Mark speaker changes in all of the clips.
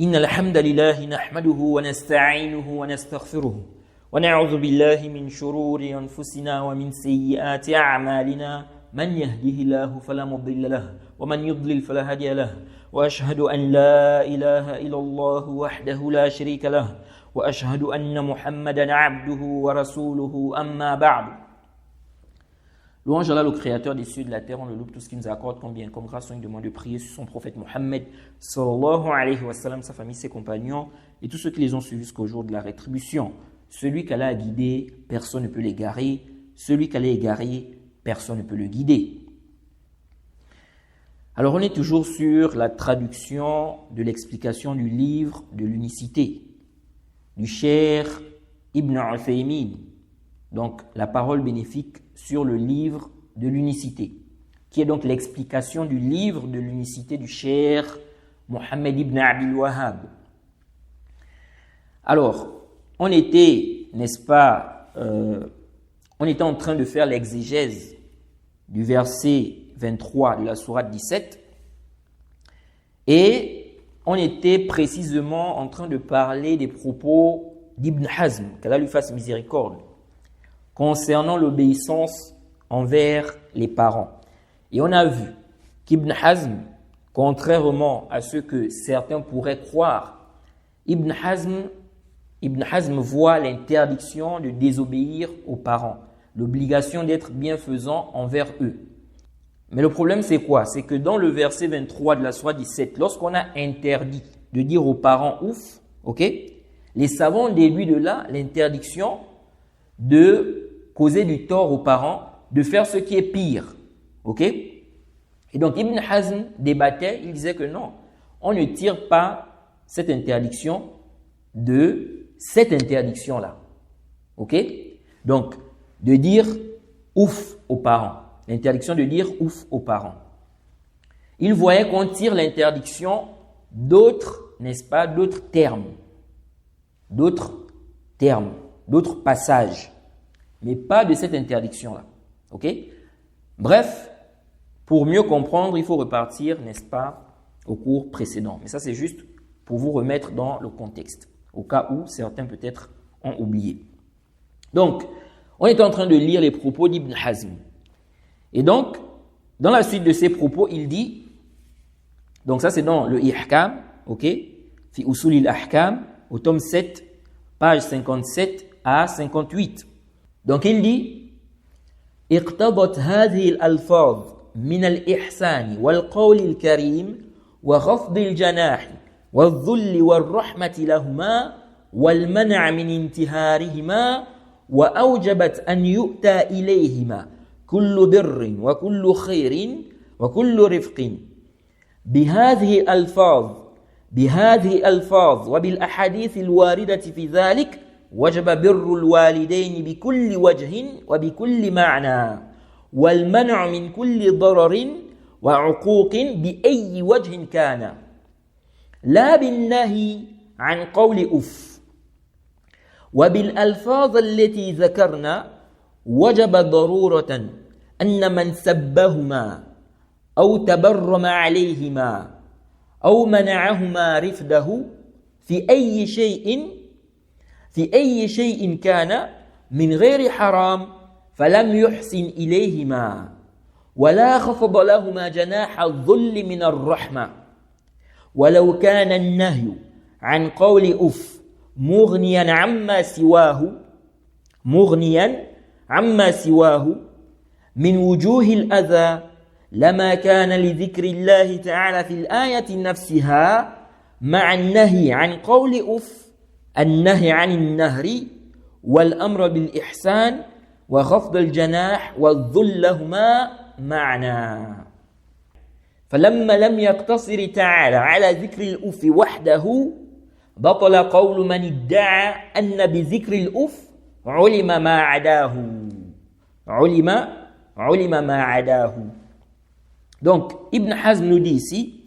Speaker 1: إن الحمد لله نحمده ونستعينه ونستغفره ونعوذ بالله من شرور أنفسنا ومن سيئات أعمالنا من يهده الله فلا مضل له ومن يضلل فلا هادي له وأشهد أن لا إله إلا الله وحده لا شريك له وأشهد أن محمدا عبده ورسوله أما بعد. Louange à Allah, le créateur des cieux et de la terre, on le loue tout ce qu'il nous accorde comme bien, comme grâce, on lui demande de prier sur son prophète Mohammed sallallahu alayhi wa sallam, sa famille, ses compagnons et tous ceux qui les ont suivis jusqu'au jour de la rétribution. Celui qu'Allah a guidé, personne ne peut l'égarer. Celui qu'Allah a égaré, personne ne peut le guider. Alors on est toujours sur la traduction de l'explication du livre de l'unicité du Cheikh Ibn Uthaymin. Donc la parole bénéfique sur le livre de l'unicité, qui est donc l'explication du livre de l'unicité du Cheikh Mohammed ibn Abdul Wahhab. Alors, on était, n'est-ce pas, on était en train de faire l'exégèse du verset 23 de la sourate 17 et on était précisément en train de parler des propos d'Ibn Hazm, qu'Allah lui fasse miséricorde, concernant l'obéissance envers les parents. Et on a vu qu'Ibn Hazm, contrairement à ce que certains pourraient croire, Ibn Hazm voit l'interdiction de désobéir aux parents, l'obligation d'être bienfaisant envers eux. Mais le problème c'est quoi? C'est que dans le verset 23 de la sourate 17, lorsqu'on a interdit de dire aux parents ouf, ok, les savants ont déduit de là l'interdiction de causer du tort aux parents, de faire ce qui est pire. Ok? Et donc Ibn Hazm débattait, il disait que non, on ne tire pas cette interdiction de cette interdiction-là. Ok? Donc, de dire ouf aux parents. L'interdiction de dire ouf aux parents. Il voyait qu'on tire l'interdiction d'autres, n'est-ce pas, d'autres termes, d'autres passages, mais pas de cette interdiction-là. Ok? Bref, pour mieux comprendre, il faut repartir, n'est-ce pas, au cours précédent. Mais ça, c'est juste pour vous remettre dans le contexte, au cas où certains peut-être ont oublié. Donc, on est en train de lire les propos d'Ibn Hazm. Et donc, dans la suite de ces propos, il dit, donc ça c'est dans le Ihkam, ok, fi usulil ahkam, au tome 7, page 57 à 58. Donc il dit, اقتضت هذه الألفاظ من الإحسان والقول الكريم وخفض الجناح والذل والرحمة لهما والمنع من انتهارهما وأوجبت أن يؤتى إليهما كل بر وكل خير وكل رفق بهذه الألفاظ وبالأحاديث الواردة في ذلك وجب بر الوالدين بكل وجه وبكل معنى والمنع من كل ضرر وعقوق بأي وجه كان لا بالنهي عن قول أف وبالألفاظ التي ذكرنا وجب ضرورة أن من سبهما أو تبرم عليهما أو منعهما رفده في أي شيء كان من غير حرام فلم يحسن إليهما ولا خفض لهما جناح الذل من الرحمة ولو كان النهي عن قول أف مغنيا عما سواه من وجوه الأذى لما كان لذكر الله تعالى في الآية نفسها مع النهي عن قول أف النهي عن النهر والأمر بالإحسان وخفض الجناح والذل لهما معنا فلما لم يقتصر تعالى على ذكر الأف وحده بطل قول من ادعى أن بذكر الأف علم ما عداه. Donc Ibn Hazm nous dit ici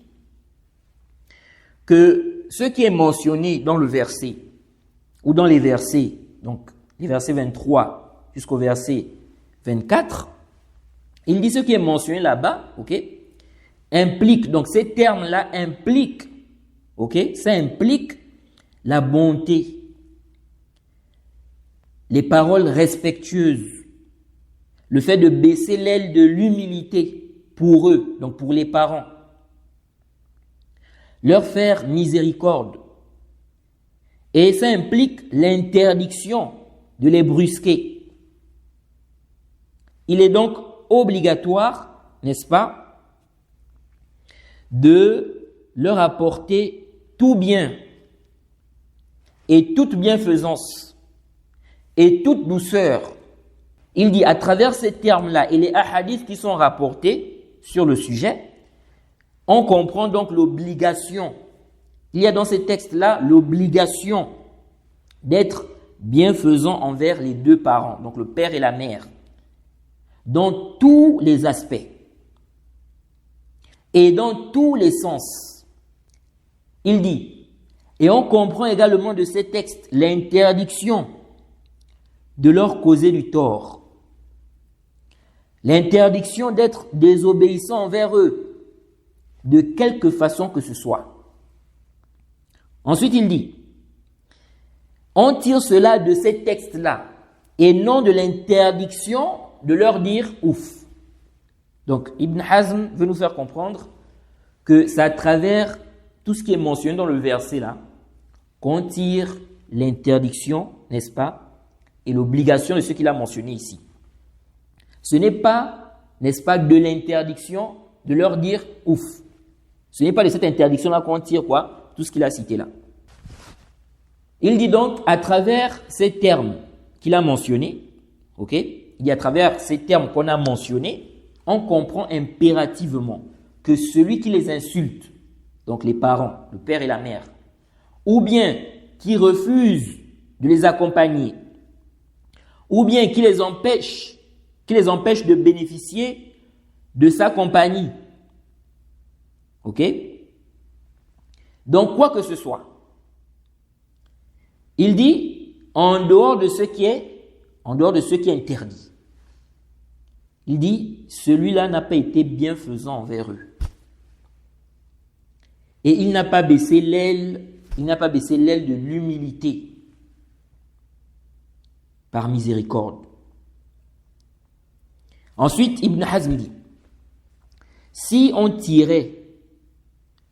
Speaker 1: que ce qui est mentionné dans le verset ou dans les versets, donc les versets 23 jusqu'au verset 24, il dit ce qui est mentionné là-bas, ok, implique, donc ces termes-là impliquent Ok? Ça implique la bonté, les paroles respectueuses, le fait de baisser l'aile de l'humilité pour eux, donc pour les parents, leur faire miséricorde. Et ça implique l'interdiction de les brusquer. Il est donc obligatoire, n'est-ce pas, de leur apporter tout bien et toute bienfaisance et toute douceur. Il dit à travers ces termes-là et les hadiths qui sont rapportés sur le sujet, on comprend donc l'obligation. Il y a dans ces textes-là l'obligation d'être bienfaisant envers les deux parents, donc le père et la mère, dans tous les aspects et dans tous les sens. Il dit, et on comprend également de ces textes l'interdiction de leur causer du tort, l'interdiction d'être désobéissant envers eux, de quelque façon que ce soit. Ensuite, il dit, on tire cela de ces textes-là et non de l'interdiction de leur dire ouf. Donc, Ibn Hazm veut nous faire comprendre que c'est à travers tout ce qui est mentionné dans le verset-là qu'on tire l'interdiction, n'est-ce pas, et l'obligation de ce qu'il a mentionné ici. Ce n'est pas, n'est-ce pas, de l'interdiction de leur dire ouf. Ce n'est pas de cette interdiction-là qu'on tire quoi? Tout ce qu'il a cité là. Il dit donc, à travers ces termes qu'il a mentionnés, ok, il dit à travers ces termes qu'on a mentionnés, on comprend impérativement que celui qui les insulte, donc les parents, le père et la mère, ou bien qui refuse de les accompagner, ou bien qui les empêche de bénéficier de sa compagnie, ok, donc quoi que ce soit, il dit en dehors de ce qui est interdit. Il dit celui-là n'a pas été bienfaisant envers eux. Et il n'a pas baissé l'aile de l'humilité par miséricorde. Ensuite, Ibn Hazm dit, si on tirait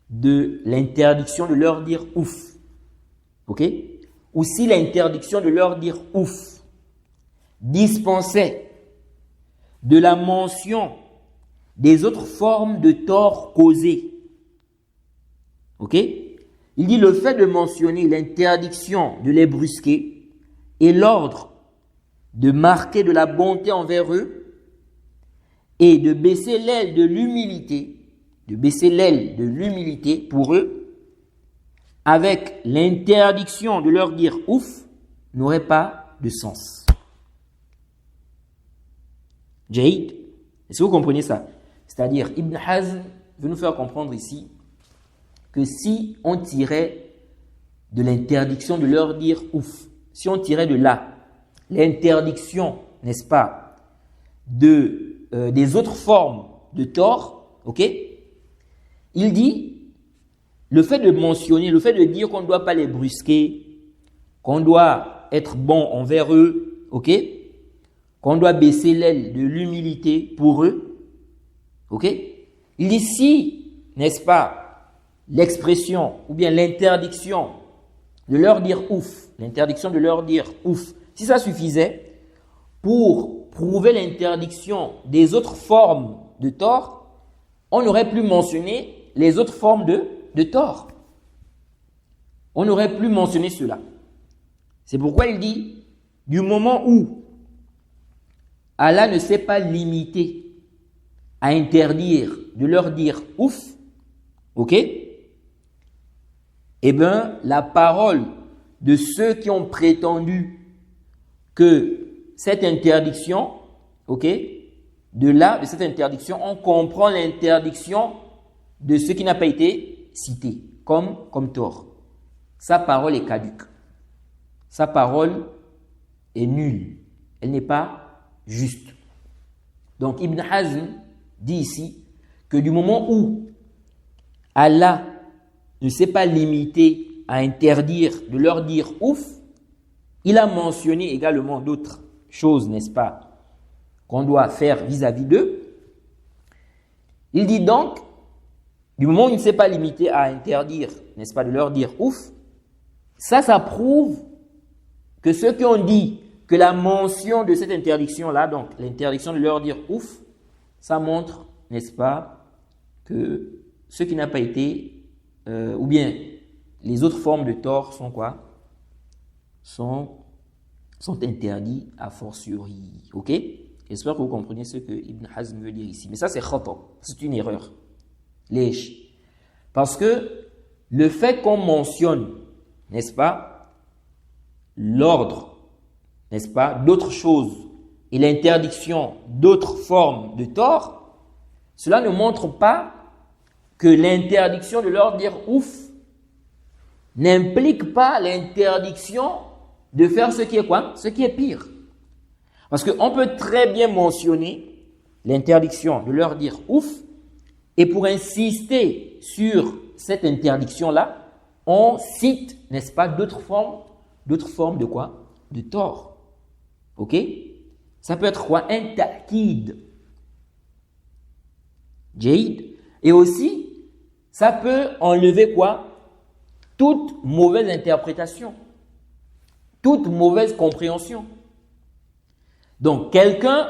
Speaker 1: de l'interdiction de leur dire ouf, ok, ou si l'interdiction de leur dire ouf dispensait de la mention des autres formes de tort causés, ok, il dit le fait de mentionner l'interdiction de les brusquer et l'ordre de marquer de la bonté envers eux et de baisser l'aile de l'humilité pour eux, avec l'interdiction de leur dire ouf, n'aurait pas de sens. Jaïd, est-ce que vous comprenez ça? C'est-à-dire, Ibn Hazm veut nous faire comprendre ici que si on tirait de l'interdiction de leur dire ouf, si on tirait de là l'interdiction, n'est-ce pas, des autres formes de tort, ok, il dit le fait de mentionner, le fait de dire qu'on ne doit pas les brusquer, qu'on doit être bon envers eux, ok, qu'on doit baisser l'aile de l'humilité pour eux, ok, il dit si, n'est-ce pas, l'expression ou bien l'interdiction de leur dire ouf, si ça suffisait pour prouver l'interdiction des autres formes de tort, on n'aurait plus mentionné les autres formes de tort. On n'aurait plus mentionné cela. C'est pourquoi il dit, du moment où Allah ne s'est pas limité à interdire de leur dire ouf, ok, eh bien, la parole de ceux qui ont prétendu que cette interdiction, ok, de cette interdiction, on comprend l'interdiction de ce qui n'a pas été cité comme tort. Sa parole est caduque. Sa parole est nulle. Elle n'est pas juste. Donc Ibn Hazm dit ici que du moment où Allah ne s'est pas limité à interdire de leur dire ouf, il a mentionné également d'autres choses, n'est-ce pas, qu'on doit faire vis-à-vis d'eux. Il dit donc, du moment où il ne s'est pas limité à interdire, n'est-ce pas, de leur dire ouf, ça prouve que ceux qui ont dit que la mention de cette interdiction-là, donc l'interdiction de leur dire ouf, ça montre, n'est-ce pas, que ce qui n'a pas été, ou bien les autres formes de tort sont quoi? Sont interdits a fortiori. Ok? J'espère que vous comprenez ce que Ibn Hazm veut dire ici. Mais ça, c'est khata, c'est une erreur. Lèche. Parce que le fait qu'on mentionne, n'est-ce pas, l'ordre, n'est-ce pas, d'autres choses et l'interdiction d'autres formes de tort, cela ne montre pas que l'interdiction de leur dire ouf n'implique pas l'interdiction de faire ce qui est quoi? Ce qui est pire. Parce qu'on peut très bien mentionner l'interdiction de leur dire ouf, et pour insister sur cette interdiction-là, on cite, n'est-ce pas, d'autres formes de quoi? De tort. Ok? Ça peut être quoi? Un ta'kid. Jaïd. Et aussi, ça peut enlever quoi? Toute mauvaise interprétation, toute mauvaise compréhension. Donc, quelqu'un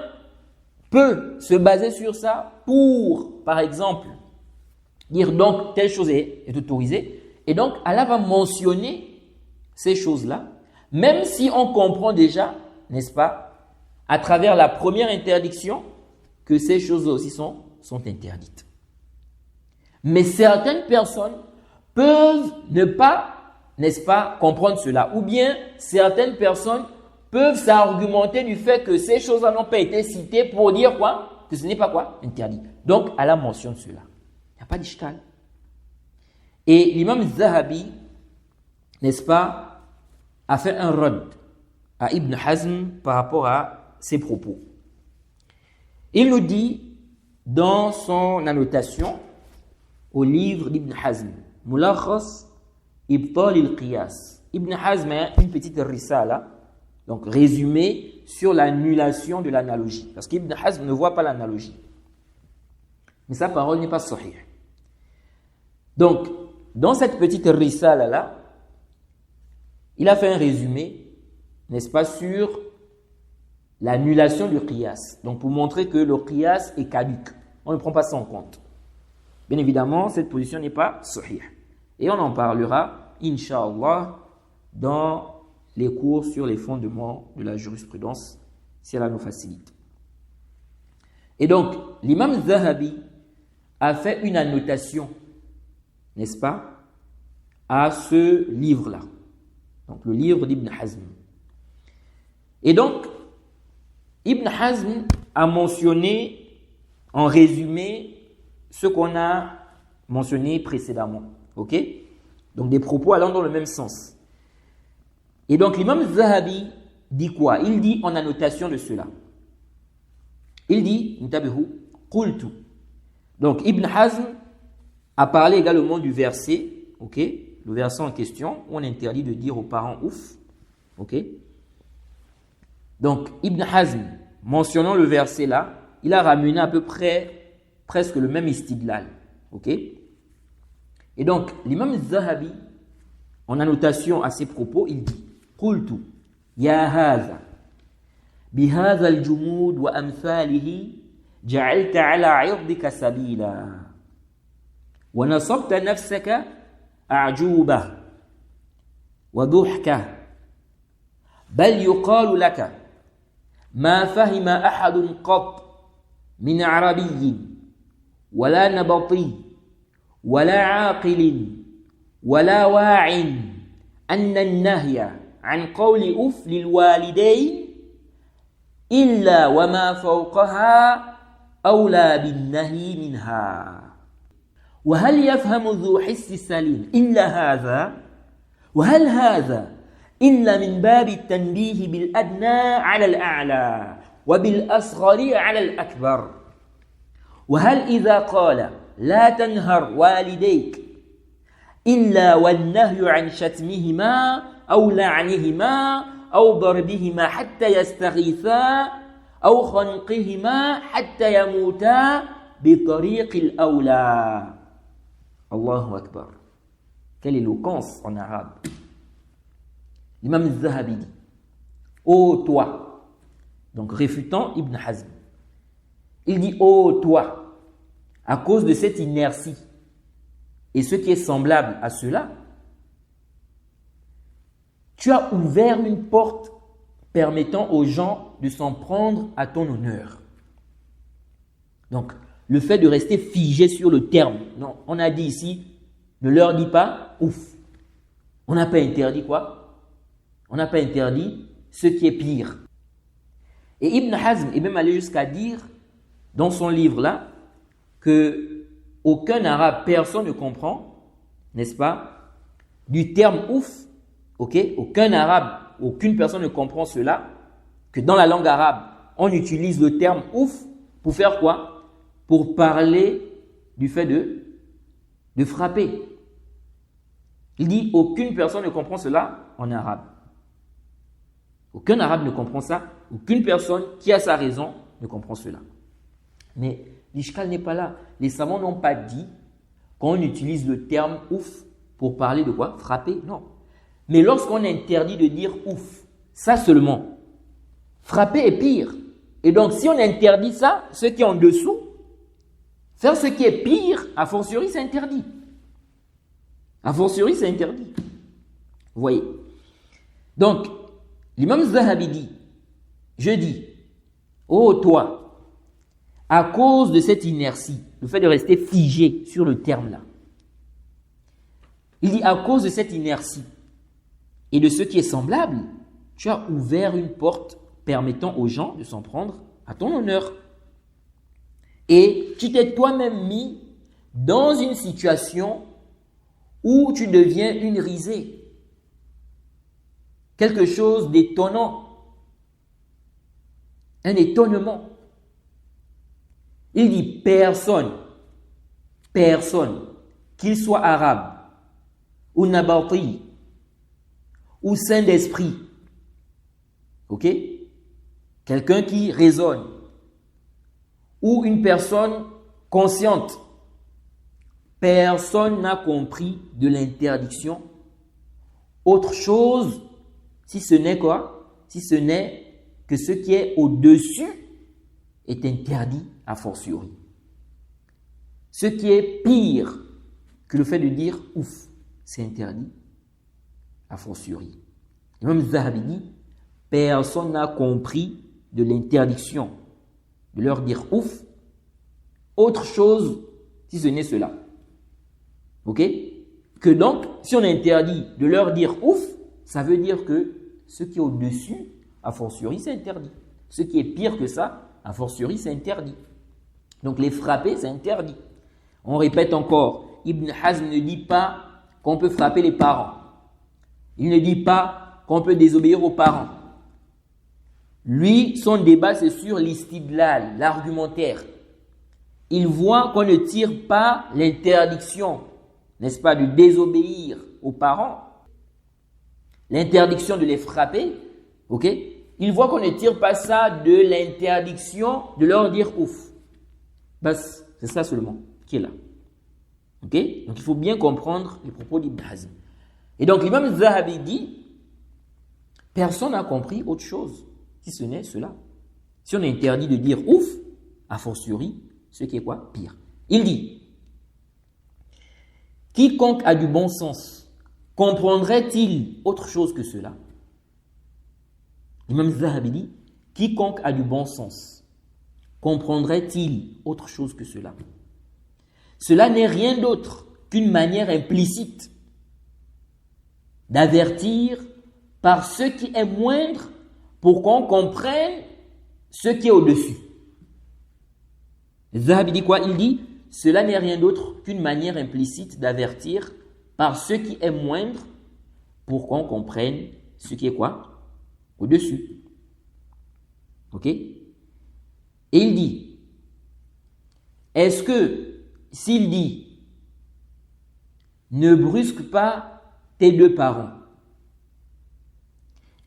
Speaker 1: peut se baser sur ça pour, par exemple, dire donc telle chose est autorisée. Et donc, Allah va mentionner ces choses-là, même si on comprend déjà, n'est-ce pas, à travers la première interdiction, que ces choses aussi sont interdites. Mais certaines personnes peuvent ne pas, n'est-ce pas, comprendre cela. Ou bien, certaines personnes peuvent s'argumenter du fait que ces choses-là n'ont pas été citées pour dire quoi? Que ce n'est pas quoi? Interdit. Donc, Allah mentionne cela. Il n'y a pas d'ishkal. Et l'imam Zahabi, n'est-ce pas, a fait un rad à Ibn Hazm par rapport à ses propos. Il nous dit dans son annotation au livre d'Ibn Hazm, Mulakhas Ibtal al-Qiyas. Ibn Hazm a une petite risala, donc résumé sur l'annulation de l'analogie. Parce qu'Ibn Hazm ne voit pas l'analogie. Mais sa parole n'est pas sahih. Donc, dans cette petite risala-là, il a fait un résumé, n'est-ce pas, sur l'annulation du qiyas. Donc, pour montrer que le qiyas est caduc. On ne prend pas ça en compte. Bien évidemment, cette position n'est pas sahih. Et on en parlera, Inch'Allah, dans les cours sur les fondements de la jurisprudence, si Allah nous facilite. Et donc, l'imam Zahabi a fait une annotation, n'est-ce pas, à ce livre-là. Donc, le livre d'Ibn Hazm. Et donc, Ibn Hazm a mentionné, en résumé, ce qu'on a mentionné précédemment. Ok? Donc, des propos allant dans le même sens. Et donc, l'imam Zahabi dit quoi? Il dit en annotation de cela. Il dit, Intabihu, Qultu. Donc, Ibn Hazm a parlé également du verset, ok? Le verset en question, où on interdit de dire aux parents ouf. Ok? Donc, Ibn Hazm, mentionnant le verset là, il a ramené à peu près presque le même istidlal. Ok? Et donc, l'imam Zahabi, en annotation à ses propos, il dit Qultu, Ya haza, bihadha al-jumud wa amthalihi, ja'alta ala 'irdika sabila, wa nasabta nafsaka a'juba, wa duhka, bal yuqalu laka, ma fahima ahadun qat min arabiyyin, wala nabati, ولا عاقل ولا واع أن النهي عن قول أف للوالدين إلا وما فوقها أولى بالنهي منها وهل يفهم ذو حس سليم إلا هذا وهل هذا إلا من باب التنبيه بالأدنى على الأعلى وبالأصغر على الأكبر وهل إذا قال لا تنهر والديك إلا والنهي عن شتمهما أو لعنهما أو ضربهما حتى يستغيثا أو خنقهما حتى يموتا بطريق الأولى. Allahu Akbar. Quelle éloquence en arabe. L'imam al-Zahabi dit, ô toi, donc réfutant Ibn Hazm, il dit, ô toi, à cause de cette inertie et ce qui est semblable à cela, tu as ouvert une porte permettant aux gens de s'en prendre à ton honneur. Donc, le fait de rester figé sur le terme, non, on a dit ici, ne leur dis pas ouf. On n'a pas interdit quoi? On n'a pas interdit ce qui est pire. Et Ibn Hazm est même allé jusqu'à dire dans son livre là que aucun arabe, personne ne comprend, n'est-ce pas, du terme ouf, ok? Aucun arabe, aucune personne ne comprend cela, que dans la langue arabe, on utilise le terme ouf pour faire quoi? Pour parler du fait de frapper. Il dit, aucune personne ne comprend cela en arabe. Aucun arabe ne comprend ça. Aucune personne qui a sa raison ne comprend cela. Mais l'ishkal n'est pas là. Les savants n'ont pas dit qu'on utilise le terme ouf pour parler de quoi? Frapper, non. Mais lorsqu'on interdit de dire ouf, ça seulement, frapper est pire. Et donc, si on interdit ça, ce qui est en dessous, faire ce qui est pire, a fortiori, c'est interdit. A fortiori, c'est interdit. Vous voyez. Donc, l'imam Zahabi dit, je dis, ô toi, à cause de cette inertie, le fait de rester figé sur le terme là, il dit, à cause de cette inertie et de ce qui est semblable, tu as ouvert une porte permettant aux gens de s'en prendre à ton honneur. Et tu t'es toi-même mis dans une situation où tu deviens une risée. Quelque chose d'étonnant. Un étonnement. Il dit personne, qu'il soit arabe, ou nabati, ou saint d'esprit, ok? Quelqu'un qui raisonne, ou une personne consciente, personne n'a compris de l'interdiction autre chose si ce n'est quoi? Si ce n'est que ce qui est au-dessus est interdit a fortiori. Ce qui est pire que le fait de dire ouf, c'est interdit a fortiori. Et même Zahabi dit, personne n'a compris de l'interdiction de leur dire ouf, autre chose si ce n'est cela. Ok? Que donc, si on interdit de leur dire ouf, ça veut dire que ce qui est au-dessus, a fortiori, c'est interdit. Ce qui est pire que ça, a fortiori, c'est interdit. Donc les frapper, c'est interdit. On répète encore, Ibn Hazm ne dit pas qu'on peut frapper les parents. Il ne dit pas qu'on peut désobéir aux parents. Lui, son débat, c'est sur l'istidlal, l'argumentaire. Il voit qu'on ne tire pas l'interdiction, n'est-ce pas, de désobéir aux parents, l'interdiction de les frapper, ok? Il voit qu'on ne tire pas ça de l'interdiction de leur dire ouf. Bas, c'est ça seulement qui est là. Ok? Donc il faut bien comprendre les propos d'Ibn Hazm. Et donc l'imam Zahabi dit, personne n'a compris autre chose, si ce n'est cela. Si on interdit de dire ouf, a fortiori, ce qui est quoi? Pire. Il dit, quiconque a du bon sens, comprendrait-il autre chose que cela? L'imam Zahabi dit, quiconque a du bon sens, comprendrait-il autre chose que cela? Cela n'est rien d'autre qu'une manière implicite d'avertir par ce qui est moindre pour qu'on comprenne ce qui est au-dessus. Zahabi dit quoi? Il dit, cela n'est rien d'autre qu'une manière implicite d'avertir par ce qui est moindre pour qu'on comprenne ce qui est quoi? Au-dessus. Ok? Et il dit, est-ce que s'il dit ne brusque pas tes deux parents.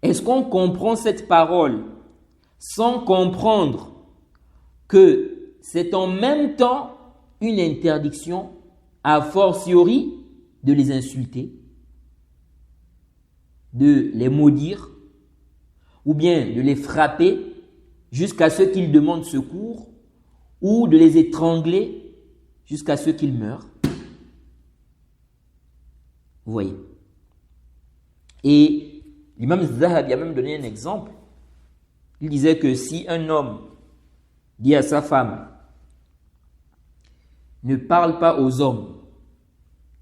Speaker 1: Est-ce qu'on comprend cette parole sans comprendre que c'est en même temps une interdiction, a fortiori, de les insulter, de les maudire, ou bien de les frapper jusqu'à ce qu'ils demandent secours, ou de les étrangler jusqu'à ce qu'ils meurent? Vous voyez. Et l'imam Zahabi a même donné un exemple. Il disait que si un homme dit à sa femme, ne parle pas aux hommes,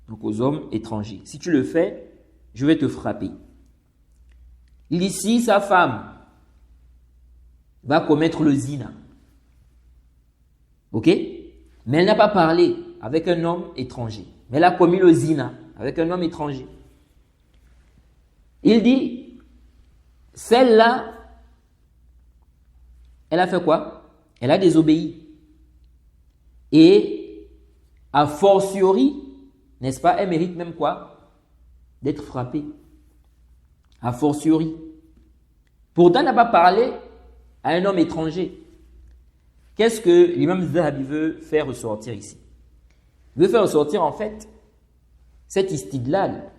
Speaker 1: donc aux hommes étrangers. Si tu le fais, je vais te frapper. Il dit, si sa femme va commettre le zina, ok? Mais elle n'a pas parlé avec un homme étranger, mais elle a commis le zina avec un homme étranger. Il dit, celle-là, elle a fait quoi? Elle a désobéi. Et, a fortiori, n'est-ce pas, elle mérite même quoi? D'être frappée. A fortiori. Pourtant, elle n'a pas parlé à un homme étranger. Qu'est-ce que l'imam Zahabi veut faire ressortir ici? Il veut faire ressortir en fait cet istidlal,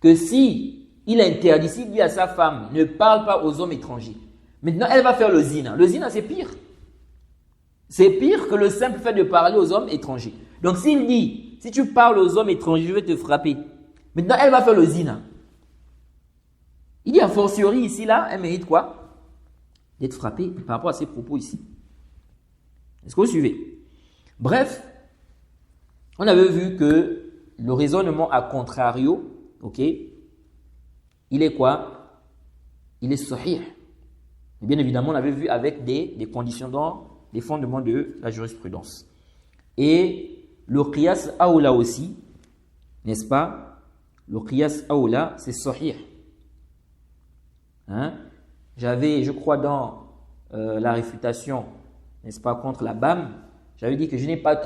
Speaker 1: que si il interdit, s'il dit à sa femme, ne parle pas aux hommes étrangers, maintenant elle va faire le zina. Le zina, c'est pire. C'est pire que le simple fait de parler aux hommes étrangers. Donc s'il dit, si tu parles aux hommes étrangers, je vais te frapper. Maintenant, elle va faire le zina. Il dit a fortiori ici, là, elle mérite quoi? D'être frappée par rapport à ses propos ici. Est-ce que vous suivez? Bref, on avait vu que le raisonnement à contrario, ok, il est quoi? Il est sahih. Bien évidemment, on avait vu avec des conditions dans les fondements de la jurisprudence. Et le qiyas awla aussi, n'est-ce pas? Le qiyas awla, c'est sahih. Hein? J'avais, je crois, dans la réfutation, n'est-ce pas, contre la BAM, j'avais dit que je n'ai pas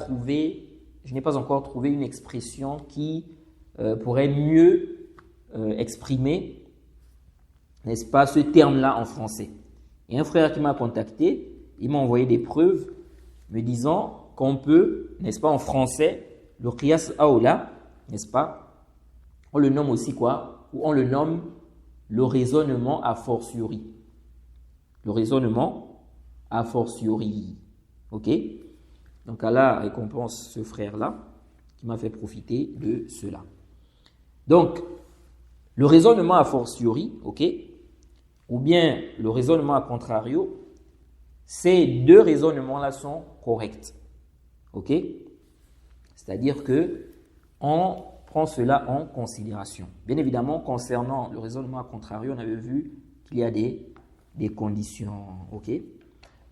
Speaker 1: encore trouvé une expression qui pourrait mieux exprimer, n'est-ce pas, ce terme-là en français. Et un frère qui m'a contacté, il m'a envoyé des preuves me disant qu'on peut, n'est-ce pas, en français, le qiyas awla, n'est-ce pas, on le nomme aussi quoi? Ou on le nomme le raisonnement a fortiori. Le raisonnement a fortiori. Ok? Donc Allah récompense ce frère-là qui m'a fait profiter de cela. Donc, le raisonnement a fortiori, ok? Ou bien le raisonnement a contrario, ces deux raisonnements-là sont corrects. Ok? C'est-à-dire que on prend cela en considération. Bien évidemment, concernant le raisonnement a contrario, on avait vu qu'il y a des conditions. Ok?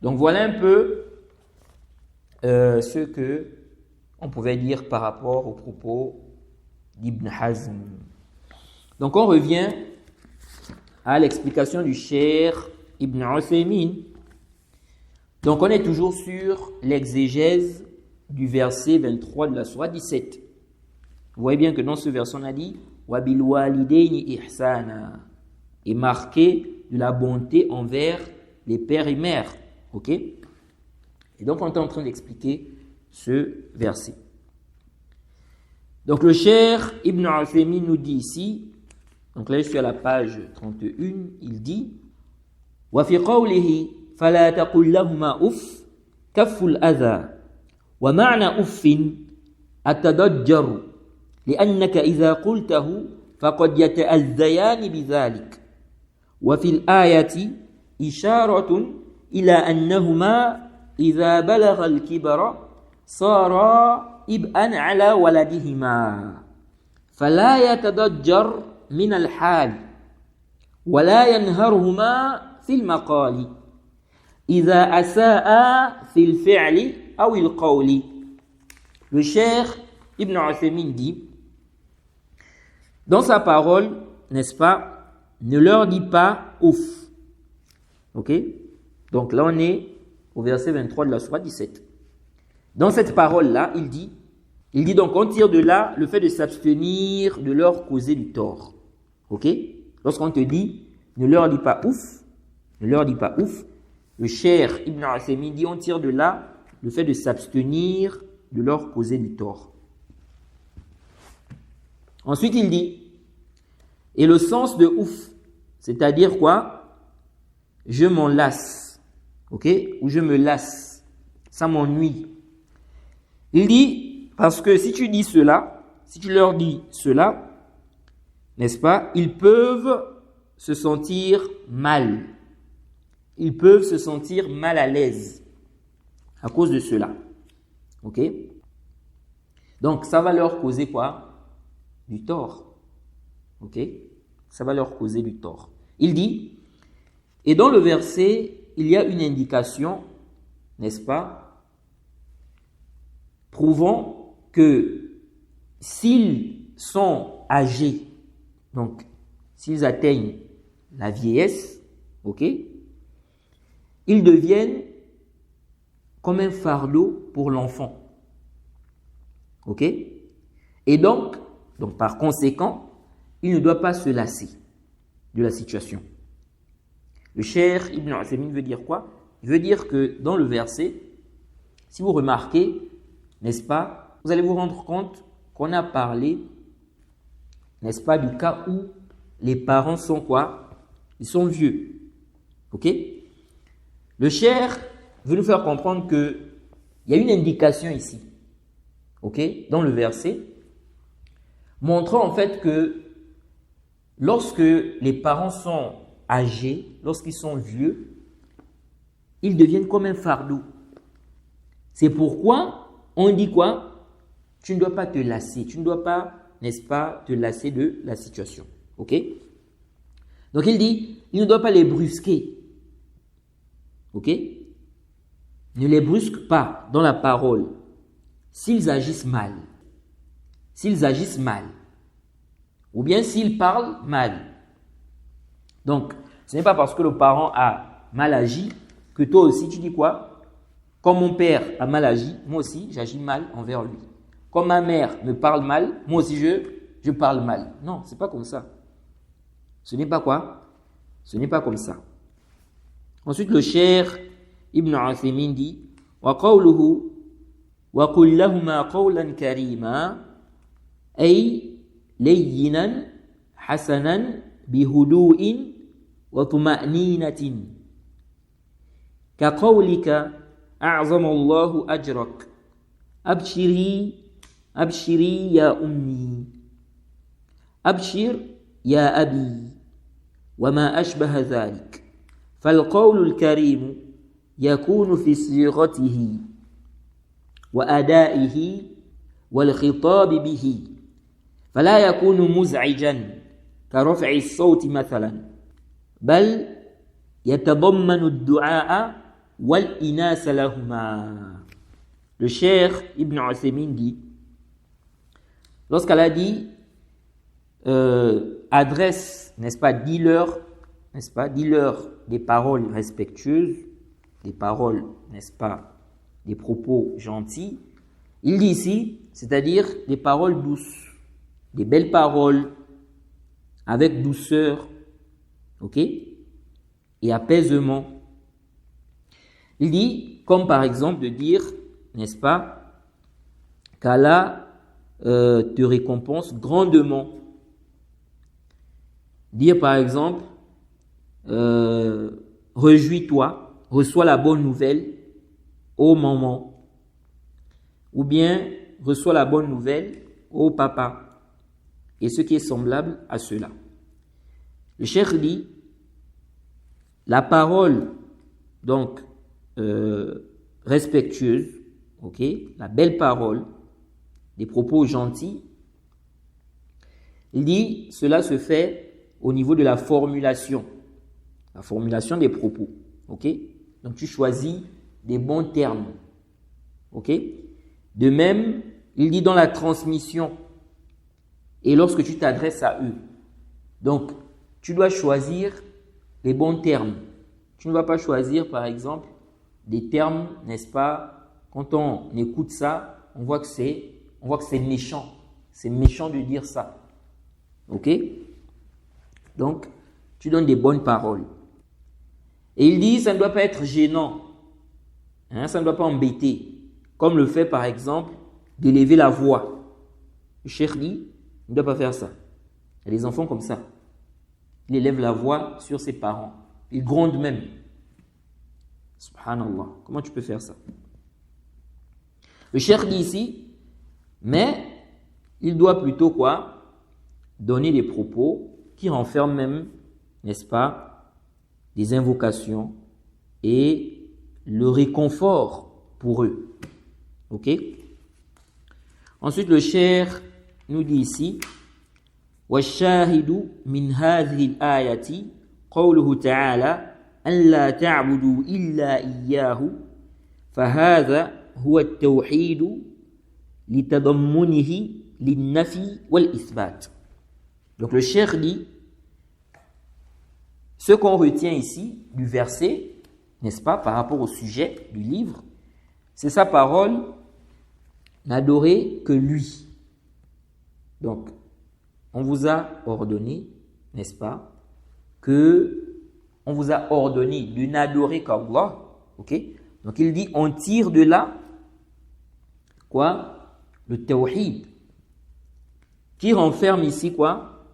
Speaker 1: Donc voilà un peu ce que on pouvait dire par rapport aux propos d'Ibn Hazm. Donc on revient à l'explication du Cheikh Ibn Uthaymin. Donc on est toujours sur l'exégèse du verset 23 de la sourate 17. Vous voyez bien que dans ce verset on a dit Wabil walidaini ihsana, est marqué de la bonté envers les pères et mères. Ok? Et donc on est en train d'expliquer ce verset. Donc le Cheikh Ibn Uthaymin nous dit ici, donc là je suis à la page 31, il dit Wa fi qawlihi fala taqul lahuma uff kafful adha wa ma'na uffin atadajjaru لأنك إذا قلته فقد يتأذيان بذلك وفي الآية إشارة إلى أنهما إذا بلغ الكبر صارا إبئا على ولدهما فلا يتضجر من الحال ولا ينهرهما في المقال إذا أساء في الفعل أو القول. Le Cheikh Ibn Uthaymin dit dans sa parole, n'est-ce pas, ne leur dis pas ouf. Ok? Donc là, on est au verset 23 de la sourate 17. Dans cette parole-là, il dit Il dit donc, on tire de là le fait de s'abstenir de leur causer du tort. Ok? Lorsqu'on te dit, ne leur dis pas ouf, ne leur dis pas ouf, le cher Ibn Uthaymin dit, on tire de là le fait de s'abstenir de leur causer du tort. Ensuite, il dit, et le sens de ouf, c'est-à-dire quoi? Je m'en lasse, ok? Ou je me lasse, ça m'ennuie. Il dit, parce que si tu dis cela, si tu leur dis cela, n'est-ce pas? Ils peuvent se sentir mal. Ils peuvent se sentir mal à l'aise à cause de cela. Ok? Donc, ça va leur causer quoi? Du tort. Ok? Ça va leur causer du tort. Il dit, et dans le verset, il y a une indication, n'est-ce pas? Prouvant que s'ils sont âgés, donc s'ils atteignent la vieillesse, ok, ils deviennent comme un fardeau pour l'enfant. Ok? Et donc, par conséquent, il ne doit pas se lasser de la situation. Le cher Ibn Uthaymin veut dire quoi? Il veut dire que dans le verset, si vous remarquez, n'est-ce pas, vous allez vous rendre compte qu'on a parlé, n'est-ce pas, du cas où les parents sont quoi? Ils sont vieux. Ok? Le cher veut nous faire comprendre qu'il y a une indication ici, ok, dans le verset, montrant en fait que lorsque les parents sont âgés, lorsqu'ils sont vieux, ils deviennent comme un fardeau. C'est pourquoi on dit quoi? Tu ne dois pas te lasser, tu ne dois pas, n'est-ce pas, te lasser de la situation. Ok? Donc il dit, il ne doit pas les brusquer. Ok? Ne les brusque pas dans la parole s'ils agissent mal. S'ils agissent mal. Ou bien s'ils parlent mal. Donc, ce n'est pas parce que le parent a mal agi que toi aussi tu dis quoi? Comme mon père a mal agi, moi aussi j'agis mal envers lui. Comme ma mère me parle mal, moi aussi je parle mal. Non, c'est pas comme ça. Ce n'est pas quoi? Ce n'est pas comme ça. Ensuite, le cher Ibn Uthaymin dit وَقَوْلُهُ وَقُلْ لَهُمَا قَوْلًا كَرِيمًا أي لينا حسنا بهدوء وطمأنينة كقولك أعظم الله أجرك أبشري يا أمي أبشر يا أبي وما أشبه ذلك فالقول الكريم يكون في صيغته وأدائه والخطاب به فلا يكون مزعجا كرفع الصوت مثلا بل يتضمن الدعاء والإناس لهما. Le cher Ibn Uthaymin dit, lorsqu'elle a dit adresse, n'est-ce pas, dis-leur, n'est-ce pas, dis-leur des paroles respectueuses, des paroles, n'est-ce pas, des propos gentils, il dit ici, c'est-à-dire des paroles douces, des belles paroles avec douceur, ok, et apaisement. Il dit, comme par exemple de dire, n'est-ce pas, qu'Allah te récompense grandement. Dire par exemple, réjouis-toi, reçois la bonne nouvelle, ô maman. Ou bien, reçois la bonne nouvelle, ô papa. Et ce qui est semblable à cela. Le cheikh dit, la parole, donc, respectueuse, ok, la belle parole, des propos gentils, il dit, cela se fait au niveau de la formulation des propos, ok. Donc tu choisis des bons termes, ok. De même, il dit dans la transmission et lorsque tu t'adresses à eux. Donc, tu dois choisir les bons termes. Tu ne vas pas choisir, par exemple, des termes, n'est-ce pas, quand on écoute ça, on voit que On voit que c'est méchant. C'est méchant de dire ça. Ok? Donc, tu donnes des bonnes paroles. Et il dit, ça ne doit pas être gênant. Hein, ça ne doit pas embêter. Comme le fait, par exemple, d'élever la voix. Le cheikh dit, il ne doit pas faire ça. Il y a des enfants comme ça. Il élève la voix sur ses parents. Il gronde même. Subhanallah. Comment tu peux faire ça? Le cheikh dit ici, mais il doit plutôt quoi? Donner des propos qui renferment même, n'est-ce pas, des invocations et le réconfort pour eux. Ok? Ensuite, le cheikh nous dit ici, وَالشَّاهِدُ مِنْ هَذِهِ الْآيَةِ قَوْلُهُ تَعَالَى أَنْ لَا تَعْبُدُوا إِلَّا إِيَّاهُ فَهَذَا هُوَ التَّوْحِيدُ لِتَضَمُّنِهِ لِلنَّفِي وَالْإِثْبَاتِ. Donc le cheikh dit, ce qu'on retient ici du verset, n'est-ce pas, par rapport au sujet du livre, c'est sa parole, n'adorer que lui. Donc, on vous a ordonné, n'est-ce pas, on vous a ordonné de n'adorer qu'Allah, ok? Donc il dit, on tire de là, quoi? Le tawhid, qui renferme ici quoi?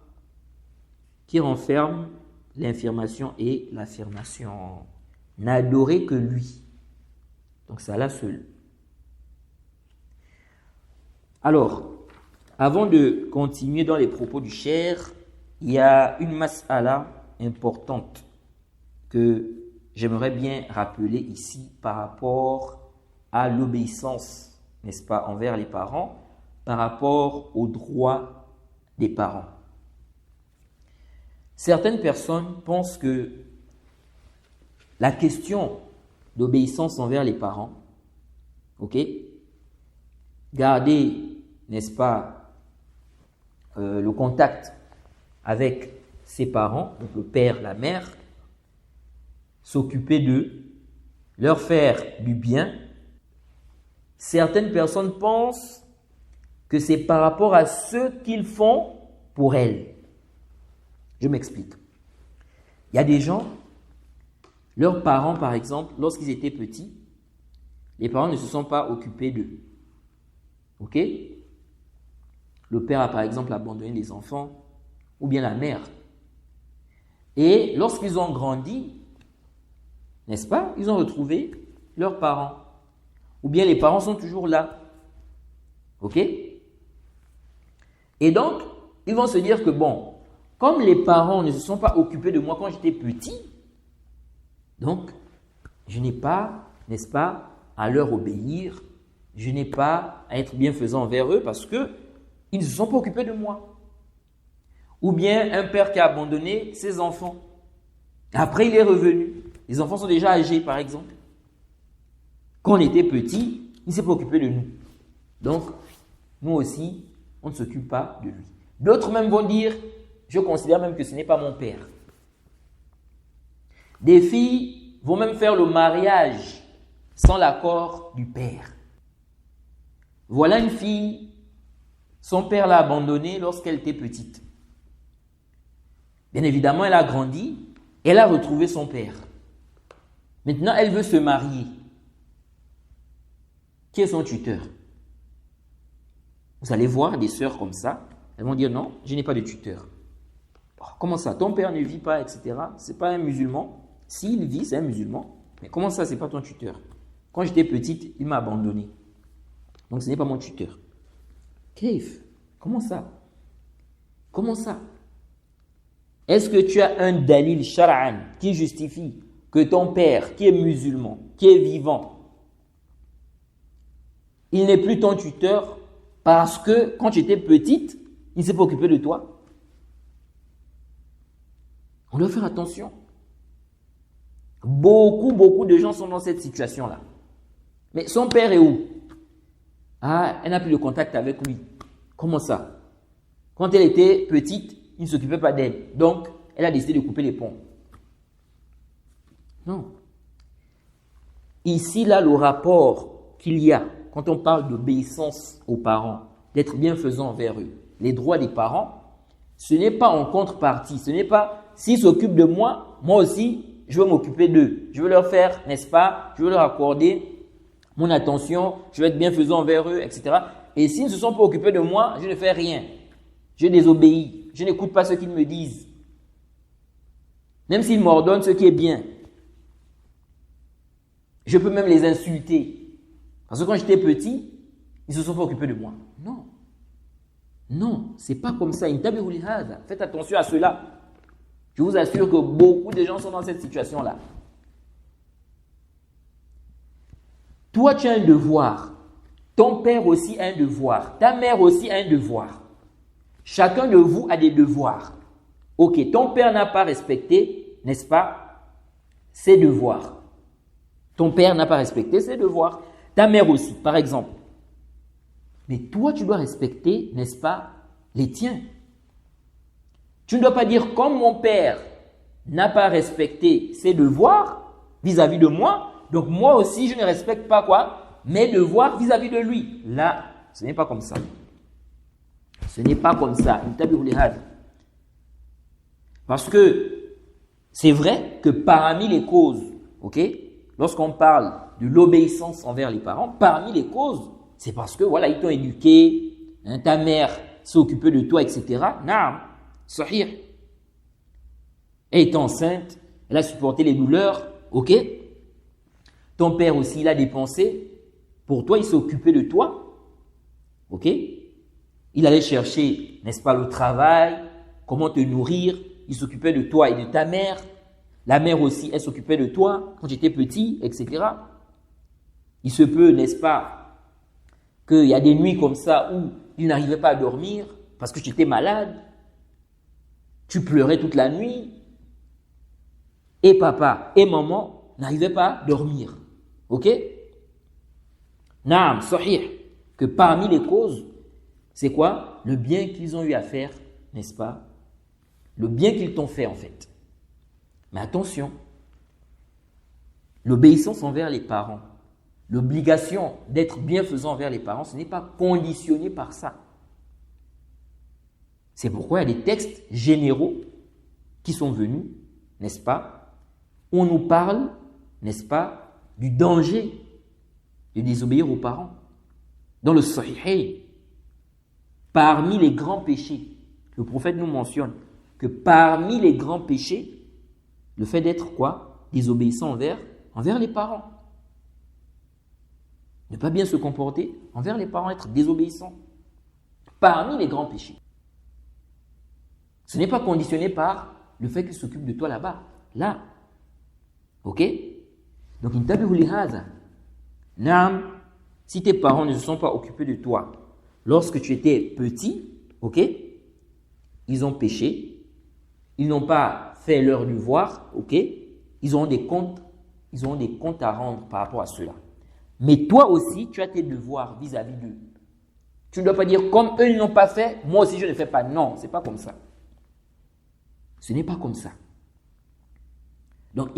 Speaker 1: Qui renferme l'information et l'affirmation. N'adorer que lui. Donc c'est Allah seul. Alors, avant de continuer dans les propos du cheikh, il y a une mas'ala importante que j'aimerais bien rappeler ici par rapport à l'obéissance, n'est-ce pas, envers les parents, par rapport aux droits des parents. Certaines personnes pensent que la question d'obéissance envers les parents, ok, garder, n'est-ce pas, le contact avec ses parents, donc le père, la mère, s'occuper d'eux, leur faire du bien. Certaines personnes pensent que c'est par rapport à ce qu'ils font pour elles. Je m'explique. Il y a des gens, leurs parents par exemple, lorsqu'ils étaient petits, les parents ne se sont pas occupés d'eux. Ok? Le père a par exemple abandonné les enfants, ou bien la mère. Et lorsqu'ils ont grandi, n'est-ce pas, ils ont retrouvé leurs parents. Ou bien les parents sont toujours là. Ok? Et donc, ils vont se dire que bon, comme les parents ne se sont pas occupés de moi quand j'étais petit, donc, je n'ai pas, n'est-ce pas, à leur obéir, je n'ai pas à être bienfaisant envers eux parce que ils ne se sont pas occupés de moi. Ou bien un père qui a abandonné ses enfants. Après, il est revenu. Les enfants sont déjà âgés, par exemple. Quand on était petit, il ne s'est pas occupé de nous. Donc, nous aussi, on ne s'occupe pas de lui. D'autres même vont dire, je considère même que ce n'est pas mon père. Des filles vont même faire le mariage sans l'accord du père. Voilà une fille, son père l'a abandonnée lorsqu'elle était petite. Bien évidemment, elle a grandi, elle a retrouvé son père. Maintenant, elle veut se marier. Qui est son tuteur? Vous allez voir des sœurs comme ça, elles vont dire non, je n'ai pas de tuteur. Oh, comment ça? Ton père ne vit pas, etc. C'est pas un musulman. S'il vit, c'est un musulman. Mais comment ça, c'est pas ton tuteur? Quand j'étais petite, il m'a abandonné. Donc ce n'est pas mon tuteur. Kaif? Comment ça? Comment ça? Est-ce que tu as un dalil shar'an qui justifie que ton père, qui est musulman, qui est vivant, il n'est plus ton tuteur parce que quand tu étais petite, il ne s'est pas occupé de toi? On doit faire attention. Beaucoup de gens sont dans cette situation-là. Mais son père est où? Ah, elle n'a plus de contact avec lui. Comment ça? Quand elle était petite, il ne s'occupait pas d'elle. Donc, elle a décidé de couper les ponts. Non. Ici, là, le rapport qu'il y a quand on parle d'obéissance aux parents d'être bienfaisant envers eux. Les droits des parents, ce n'est pas en contrepartie. Ce n'est pas s'ils s'occupent de moi, moi aussi, je veux m'occuper d'eux. Je veux leur faire, n'est-ce pas? Je veux leur accorder mon attention. Je veux être bienfaisant envers eux, etc. Et s'ils ne se sont pas occupés de moi, je ne fais rien. Je désobéis. Je n'écoute pas ce qu'ils me disent. Même s'ils m'ordonnent ce qui est bien. Je peux même les insulter. Parce que quand j'étais petit, ils ne se sont pas occupés de moi. Non. Non, c'est pas comme ça. Faites attention à cela. Je vous assure que beaucoup de gens sont dans cette situation-là. Toi, tu as un devoir. Ton père aussi a un devoir. Ta mère aussi a un devoir. Chacun de vous a des devoirs. Ok, ton père n'a pas respecté, n'est-ce pas, ses devoirs. Ton père n'a pas respecté ses devoirs. Ta mère aussi, par exemple. Mais toi, tu dois respecter, n'est-ce pas, les tiens. Tu ne dois pas dire, comme mon père n'a pas respecté ses devoirs vis-à-vis de moi, donc moi aussi, je ne respecte pas quoi? Mes devoirs vis-à-vis de lui. Là, ce n'est pas comme ça. Ce n'est pas comme ça. Parce que c'est vrai que parmi les causes, ok, lorsqu'on parle de l'obéissance envers les parents, parmi les causes, c'est parce que voilà, ils t'ont éduqué, hein, ta mère s'est occupée de toi, etc. Naam, sahih. Elle est enceinte, elle a supporté les douleurs, ok. Ton père aussi, il a dépensé. Pour toi, il s'est occupé de toi, ok. Il allait chercher, n'est-ce pas, le travail, comment te nourrir. Il s'occupait de toi et de ta mère. La mère aussi, elle s'occupait de toi quand tu étais petit, etc. Il se peut, n'est-ce pas, qu'il y a des nuits comme ça où il n'arrivait pas à dormir parce que tu étais malade. Tu pleurais toute la nuit. Et papa et maman n'arrivaient pas à dormir. Ok? Naam, sahih. Que parmi les causes, c'est quoi? Le bien qu'ils ont eu à faire, n'est-ce pas? Le bien qu'ils t'ont fait en fait. Mais attention, l'obéissance envers les parents, l'obligation d'être bienfaisant envers les parents, ce n'est pas conditionné par ça. C'est pourquoi il y a des textes généraux qui sont venus, n'est-ce pas? On nous parle, n'est-ce pas, du danger de désobéir aux parents. Dans le Sahih, parmi les grands péchés, le prophète nous mentionne que parmi les grands péchés, le fait d'être quoi? Désobéissant envers les parents. Ne pas bien se comporter envers les parents, être désobéissant. Parmi les grands péchés. Ce n'est pas conditionné par le fait qu'ils s'occupent de toi là-bas. Là. Ok? Donc, si tes parents ne se sont pas occupés de toi lorsque tu étais petit, ok? Ils ont péché. Ils n'ont pas fait leur devoir, ok? Ils ont des comptes à rendre par rapport à cela. Mais toi aussi, tu as tes devoirs vis-à-vis d'eux. Tu ne dois pas dire, comme eux, ils n'ont pas fait, moi aussi, je ne fais pas. Non, ce n'est pas comme ça. Ce n'est pas comme ça. Donc,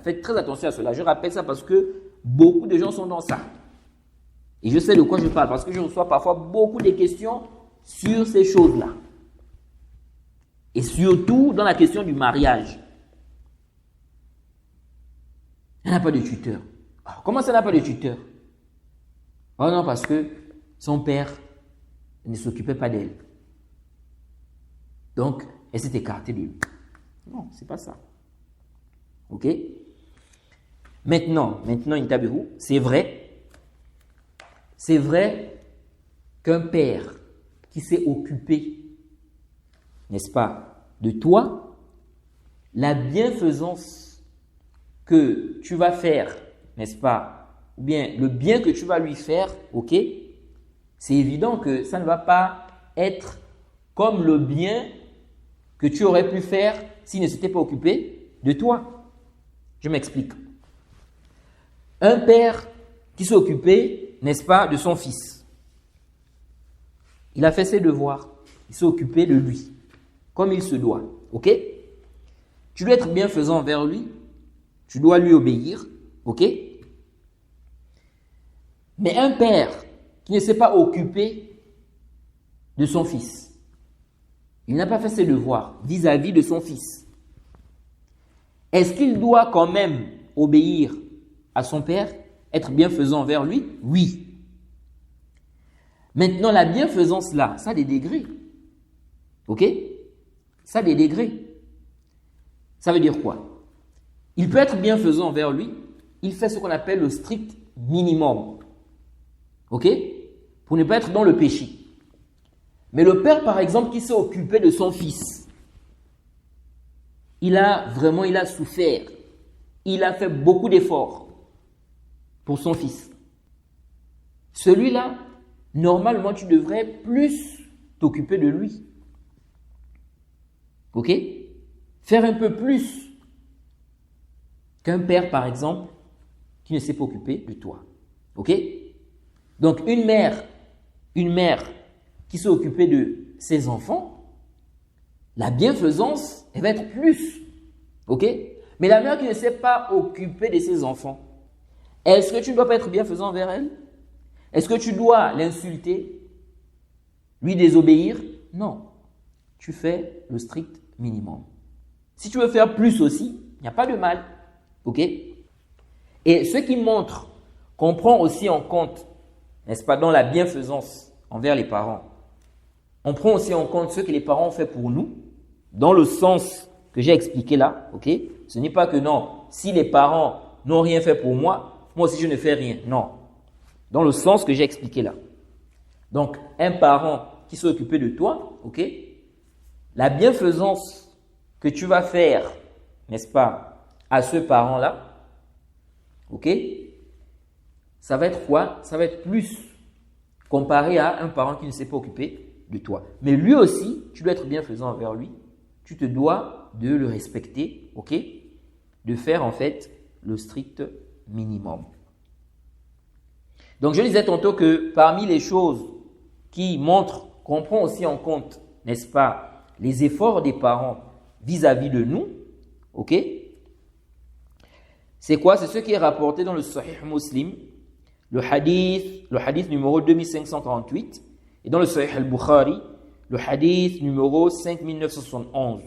Speaker 1: faites très attention à cela. Je rappelle ça parce que beaucoup de gens sont dans ça. Et je sais de quoi je parle parce que je reçois parfois beaucoup de questions sur ces choses-là. Et surtout dans la question du mariage. Elle n'a pas de tuteur. Alors, comment ça n'a pas de tuteur? Oh non, parce que son père ne s'occupait pas d'elle. Donc, elle s'est écartée de lui. Non, c'est pas ça. Ok? Maintenant, Intabiru, c'est vrai qu'un père qui s'est occupé, n'est-ce pas, de toi, la bienfaisance que tu vas faire, n'est-ce pas, ou bien le bien que tu vas lui faire, ok, c'est évident que ça ne va pas être comme le bien que tu aurais pu faire s'il ne s'était pas occupé de toi. Je m'explique. Un père qui s'est occupé, n'est-ce pas, de son fils. Il a fait ses devoirs. Il s'est occupé de lui, comme il se doit. Ok? Tu dois être bienfaisant envers lui. Tu dois lui obéir. Ok? Mais un père qui ne s'est pas occupé de son fils. Il n'a pas fait ses devoirs vis-à-vis de son fils. Est-ce qu'il doit quand même obéir à son père, être bienfaisant envers lui? Oui. Maintenant, la bienfaisance là, ça a des degrés. Ok? Ça a des degrés. Ça veut dire quoi? Il peut être bienfaisant envers lui, il fait ce qu'on appelle le strict minimum. Ok? Pour ne pas être dans le péché. Mais le père, par exemple, qui s'est occupé de son fils, il a souffert. Il a fait beaucoup d'efforts pour son fils. Celui-là, normalement, tu devrais plus t'occuper de lui. Ok? Faire un peu plus qu'un père, par exemple, qui ne s'est pas occupé de toi. Ok? Donc, une mère qui s'est occupée de ses enfants, la bienfaisance, elle va être plus. Ok? Mais la mère qui ne s'est pas occupée de ses enfants, est-ce que tu ne dois pas être bienfaisant envers elle? Est-ce que tu dois l'insulter? Lui désobéir? Non. Tu fais le strict minimum. Si tu veux faire plus aussi, il n'y a pas de mal. Ok? Et ce qui montre qu'on prend aussi en compte, n'est-ce pas, dans la bienfaisance envers les parents, on prend aussi en compte ce que les parents ont fait pour nous, dans le sens que j'ai expliqué là. Ok? Ce n'est pas que non, si les parents n'ont rien fait pour moi, moi aussi je ne fais rien. Non. Dans le sens que j'ai expliqué là. Donc, un parent qui s'est occupé de toi, ok? La bienfaisance que tu vas faire, n'est-ce pas, à ce parent-là, ok? Ça va être quoi? Ça va être plus comparé à un parent qui ne s'est pas occupé de toi. Mais lui aussi, tu dois être bienfaisant envers lui. Tu te dois de le respecter, ok? De faire en fait le strict minimum. Donc je disais tantôt que parmi les choses qui montrent qu'on prend aussi en compte, n'est-ce pas, les efforts des parents vis-à-vis de nous, ok? C'est quoi? C'est ce qui est rapporté dans le Sahih Muslim, le hadith numéro 2548, et dans le Sahih al-Bukhari, le hadith numéro 5971.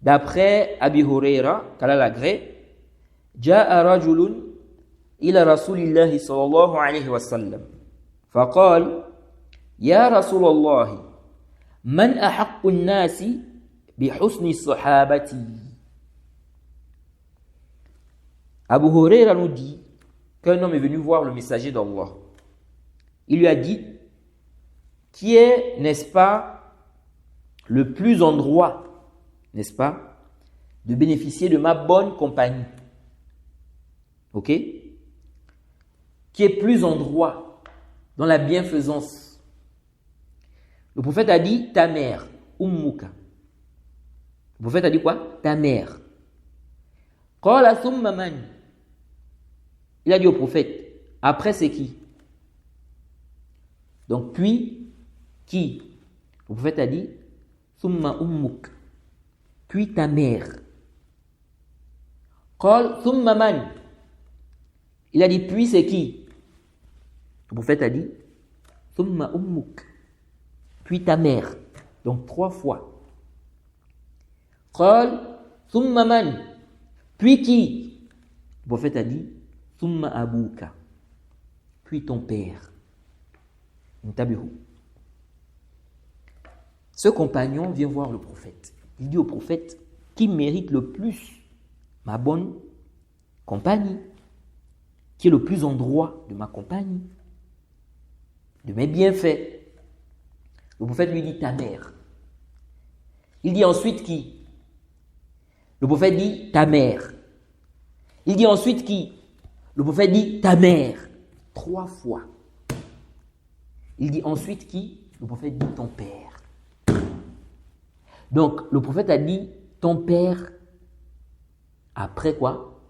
Speaker 1: D'après Abi Huraira, qu'Allah l'agrée, Ja'a rajulun ila Rasulillahi sallallahu alayhi wa sallam. Faqal, Ya Rasulallah, man ahaqqu an-nasi bi husni sahabati. Abu Huraira nous dit qu'un homme est venu voir le messager d'Allah. Il lui a dit, qui est, n'est-ce pas, le plus en droit, n'est-ce pas, de bénéficier de ma bonne compagnie. Ok? Qui est plus en droit dans la bienfaisance. Le prophète a dit ta mère, ummuka. Le prophète a dit quoi? Ta mère. Qala thumma man. Il a dit au prophète, après c'est qui? Donc puis qui? Le prophète a dit thumma ummuk. Puis ta mère. Qala thumma man. Il a dit puis c'est qui? Le prophète a dit thumma ummuk. Puis ta mère. Donc 3 fois. Qal thumma man. Puis qui? Le prophète a dit thumma abuka. Puis ton père. Intabihu. Ce compagnon vient voir le prophète. Il dit au prophète, qui mérite le plus ma bonne compagnie? Qui est le plus en droit de ma compagnie? De mes bienfaits? Le prophète lui dit ta mère. Il dit ensuite qui? Le prophète dit ta mère. Il dit ensuite qui? Le prophète dit ta mère. 3 fois. Il dit ensuite qui? Le prophète dit ton père. Donc le prophète a dit ton père après quoi?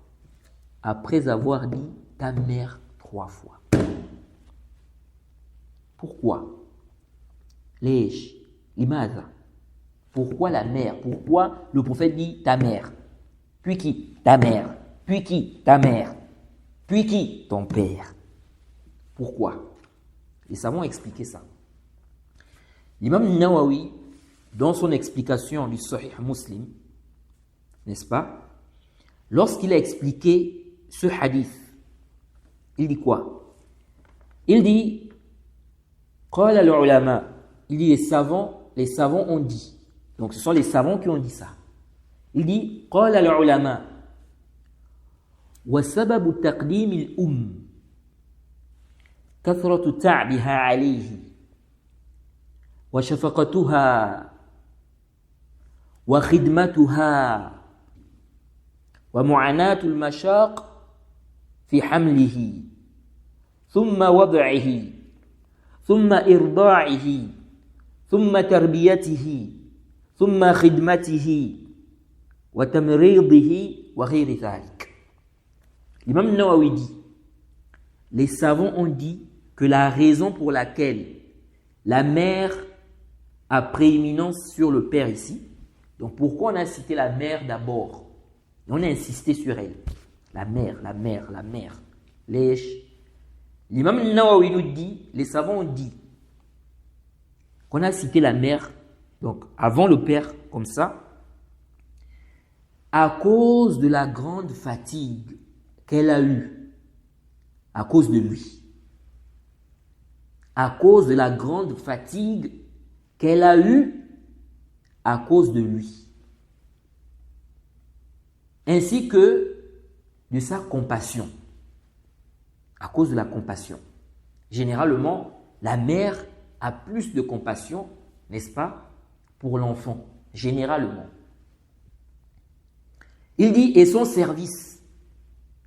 Speaker 1: Après avoir dit ta mère 3 fois. Pourquoi? Limaza. Pourquoi la mère? Pourquoi le prophète dit ta mère? Puis qui? Ta mère. Puis qui? Ta mère. Puis qui? Ton père. Pourquoi? Les savants ont expliqué ça. L'imam Nawawi, dans son explication du Sahih Muslim, n'est-ce pas, lorsqu'il a expliqué ce hadith, il dit quoi? Il dit, قال العلماء, il dit les savants ont dit. Donc ce sont les savants qui ont dit ça. Il dit, قال العلماء وسبب تقديم كثرة تعبها عليه وشفقتها وخدمتها ومعاناة المشاق في حمله ثم وضعه ثم إرضاعه ثم تربيته ثم خدمته وتمريضه وغير ذلك. L'imam Nawawi dit, les savants ont dit que la raison pour laquelle la mère a prééminence sur le père ici, donc pourquoi on a cité la mère d'abord, et on a insisté sur elle, la mère. L'imam Nawawi nous dit, les savants ont dit qu'on a cité la mère, donc avant le père, comme ça, à cause de la grande fatigue qu'elle a eue, à cause de lui. À cause de la grande fatigue qu'elle a eue à cause de lui. Ainsi que de sa compassion. À cause de la compassion. Généralement, la mère a plus de compassion, n'est-ce pas, pour l'enfant. Généralement. Il dit, et son service.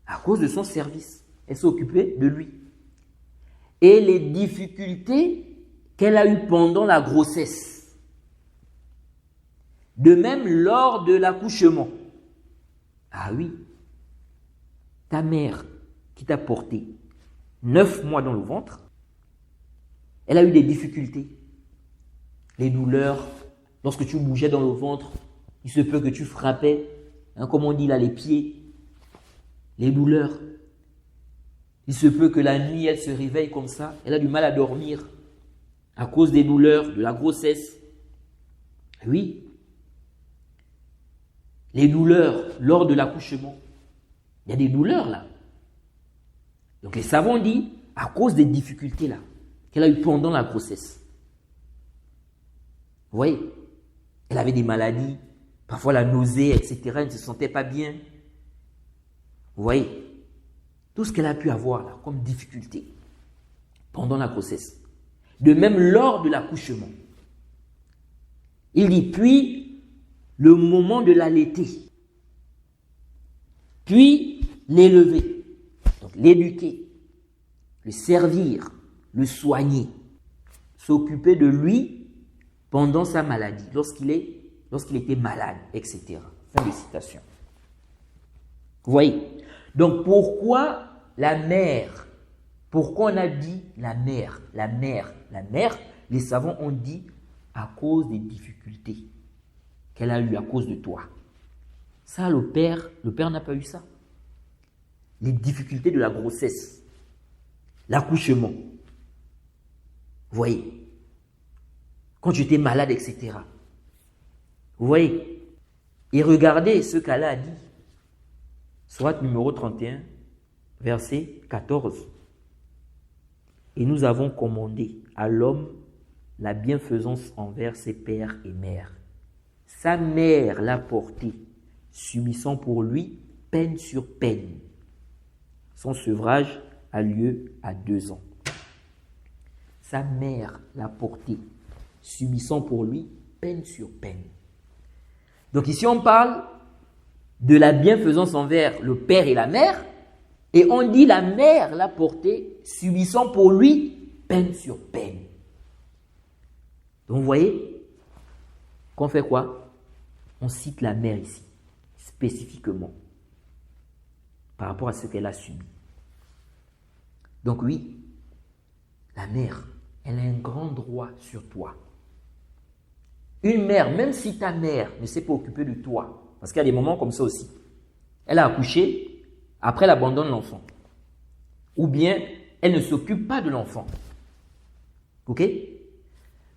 Speaker 1: À cause de son service, elle s'est occupée de lui. Et les difficultés qu'elle a eues pendant la grossesse. De même lors de l'accouchement. Ah oui, ta mère qui t'a porté 9 mois dans le ventre, elle a eu des difficultés. Les douleurs, lorsque tu bougeais dans le ventre, il se peut que tu frappais, comme on dit là, les pieds. Les douleurs. Il se peut que la nuit, elle se réveille comme ça, elle a du mal à dormir à cause des douleurs, de la grossesse. Oui. Les douleurs lors de l'accouchement. Il y a des douleurs là. Donc les savants disent, à cause des difficultés là, qu'elle a eues pendant la grossesse. Vous voyez, elle avait des maladies, parfois la nausée, etc. Elle ne se sentait pas bien. Vous voyez, tout ce qu'elle a pu avoir là, comme difficulté pendant la grossesse. De même lors de l'accouchement. Il dit, puis le moment de l'allaiter, puis l'élever, donc l'éduquer, le servir, le soigner, s'occuper de lui pendant sa maladie, lorsqu'il était malade, etc. Fin de citation. Vous voyez? Donc pourquoi la mère? Pourquoi on a dit la mère? Les savants ont dit à cause des difficultés qu'elle a eues à cause de toi. Ça, le père n'a pas eu ça. Les difficultés de la grossesse, l'accouchement. Vous voyez? Quand tu étais malade, etc. Vous voyez? Et regardez ce qu'Allah a dit. Sourate numéro 31, verset 14. Et nous avons commandé à l'homme la bienfaisance envers ses pères et mères. Sa mère l'a porté, subissant pour lui peine sur peine. Son sevrage a lieu à 2 ans. Sa mère l'a porté, subissant pour lui peine sur peine. Donc ici on parle de la bienfaisance envers le père et la mère, et on dit la mère l'a porté, subissant pour lui peine sur peine. Donc vous voyez qu'on fait quoi? On cite la mère ici, spécifiquement, par rapport à ce qu'elle a subi. Donc oui, la mère, elle a un grand droit sur toi. Une mère, même si ta mère ne s'est pas occupée de toi, parce qu'il y a des moments comme ça aussi, elle a accouché, après elle abandonne l'enfant. Ou bien, elle ne s'occupe pas de l'enfant. Ok?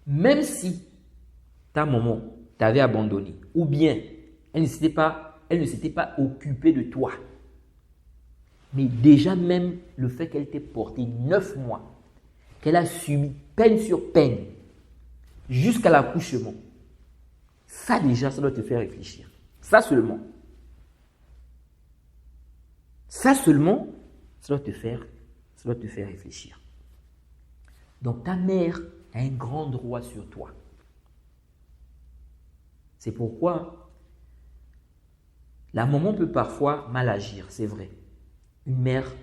Speaker 1: Même si ta maman t'avait abandonné, ou bien elle ne s'était pas occupée de toi, mais déjà même le fait qu'elle t'ait porté 9 mois, qu'elle a subi peine sur peine, jusqu'à l'accouchement, ça déjà, ça doit te faire réfléchir. Ça seulement. Ça seulement, ça doit te faire réfléchir. Donc ta mère a un grand droit sur toi. C'est pourquoi la maman peut parfois mal agir, c'est vrai. Une mère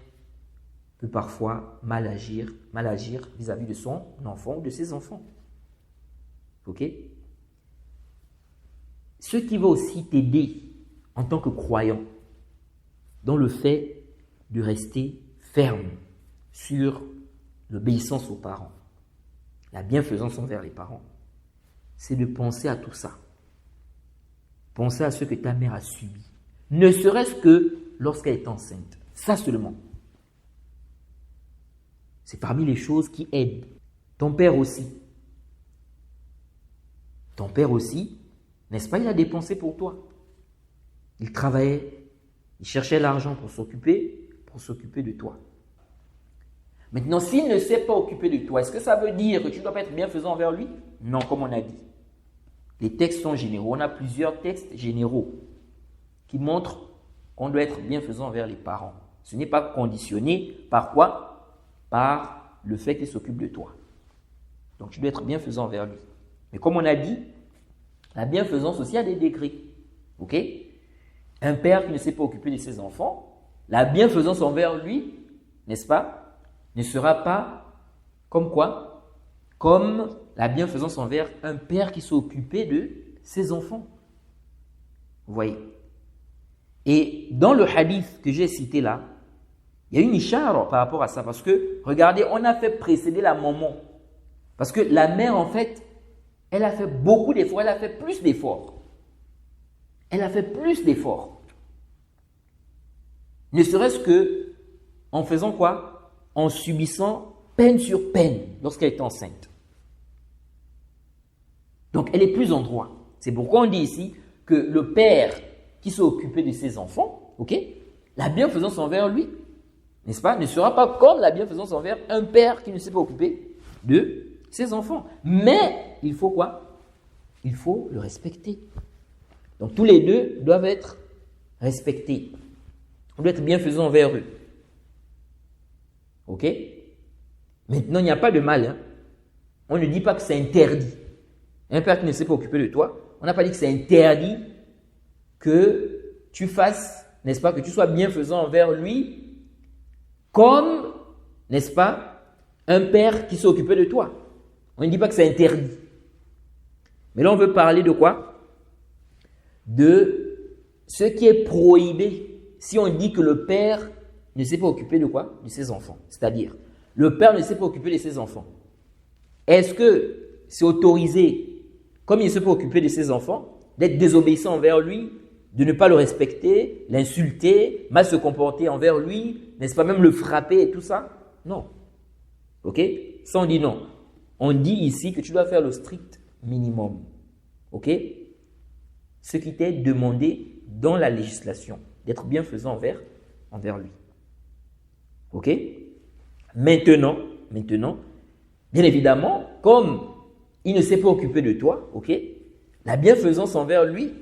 Speaker 1: peut parfois mal agir vis-à-vis de son enfant ou de ses enfants. Ok? Ce qui va aussi t'aider en tant que croyant dans le fait de rester ferme sur l'obéissance aux parents, la bienfaisance envers les parents, c'est de penser à tout ça. Penser à ce que ta mère a subi, ne serait-ce que lorsqu'elle est enceinte. Ça seulement. C'est parmi les choses qui aident. Ton père aussi. Ton père aussi, n'est-ce pas, il a dépensé pour toi. Il travaillait, il cherchait l'argent pour s'occuper de toi. Maintenant, s'il ne s'est pas occupé de toi, est-ce que ça veut dire que tu ne dois pas être bienfaisant envers lui? Non, comme on a dit. Les textes sont généraux. On a plusieurs textes généraux qui montrent qu'on doit être bienfaisant envers les parents. Ce n'est pas conditionné par quoi? Par le fait qu'il s'occupe de toi. Donc, tu dois être bienfaisant envers lui. Mais comme on a dit, la bienfaisance aussi a des degrés. Ok? Un père qui ne s'est pas occupé de ses enfants, la bienfaisance envers lui, n'est-ce pas, ne sera pas comme quoi? Comme la bienfaisance envers un père qui s'est occupé de ses enfants. Vous voyez? Et dans le hadith que j'ai cité là, il y a une ishara par rapport à ça. Parce que, regardez, on a fait précéder la maman. Parce que la mère, en fait, elle a fait beaucoup d'efforts. Elle a fait plus d'efforts. Elle a fait plus d'efforts. Ne serait-ce que en faisant quoi? En subissant peine sur peine lorsqu'elle est enceinte. Donc, elle est plus en droit. C'est pourquoi on dit ici que le père qui s'est occupé de ses enfants, ok, la bienfaisance envers lui, n'est-ce pas, ne sera pas comme la bienfaisance envers un père qui ne s'est pas occupé de ses enfants. Mais il faut quoi? Il faut le respecter. Donc, tous les deux doivent être respectés. On doit être bienfaisant envers eux. Ok? Maintenant, il n'y a pas de mal. Hein? On ne dit pas que c'est interdit. Un père qui ne s'est pas occupé de toi, on n'a pas dit que c'est interdit que tu fasses, n'est-ce pas, que tu sois bienfaisant envers lui, comme, n'est-ce pas, un père qui s'est occupé de toi. On ne dit pas que c'est interdit. Mais là, on veut parler de quoi? De ce qui est prohibé si on dit que le père ne s'est pas occupé de quoi? De ses enfants. C'est-à-dire, le père ne s'est pas occupé de ses enfants. Est-ce que c'est autorisé, comme il ne s'est pas occupé de ses enfants, d'être désobéissant envers lui, de ne pas le respecter, l'insulter, mal se comporter envers lui, n'est-ce pas, même le frapper et tout ça? Non. Ok? Ça, on dit non. On dit ici que tu dois faire le strict minimum. Ok? Ce qui t'est demandé dans la législation, d'être bienfaisant envers lui. Ok? Maintenant, bien évidemment, comme il ne s'est pas occupé de toi, ok? La bienfaisance envers lui,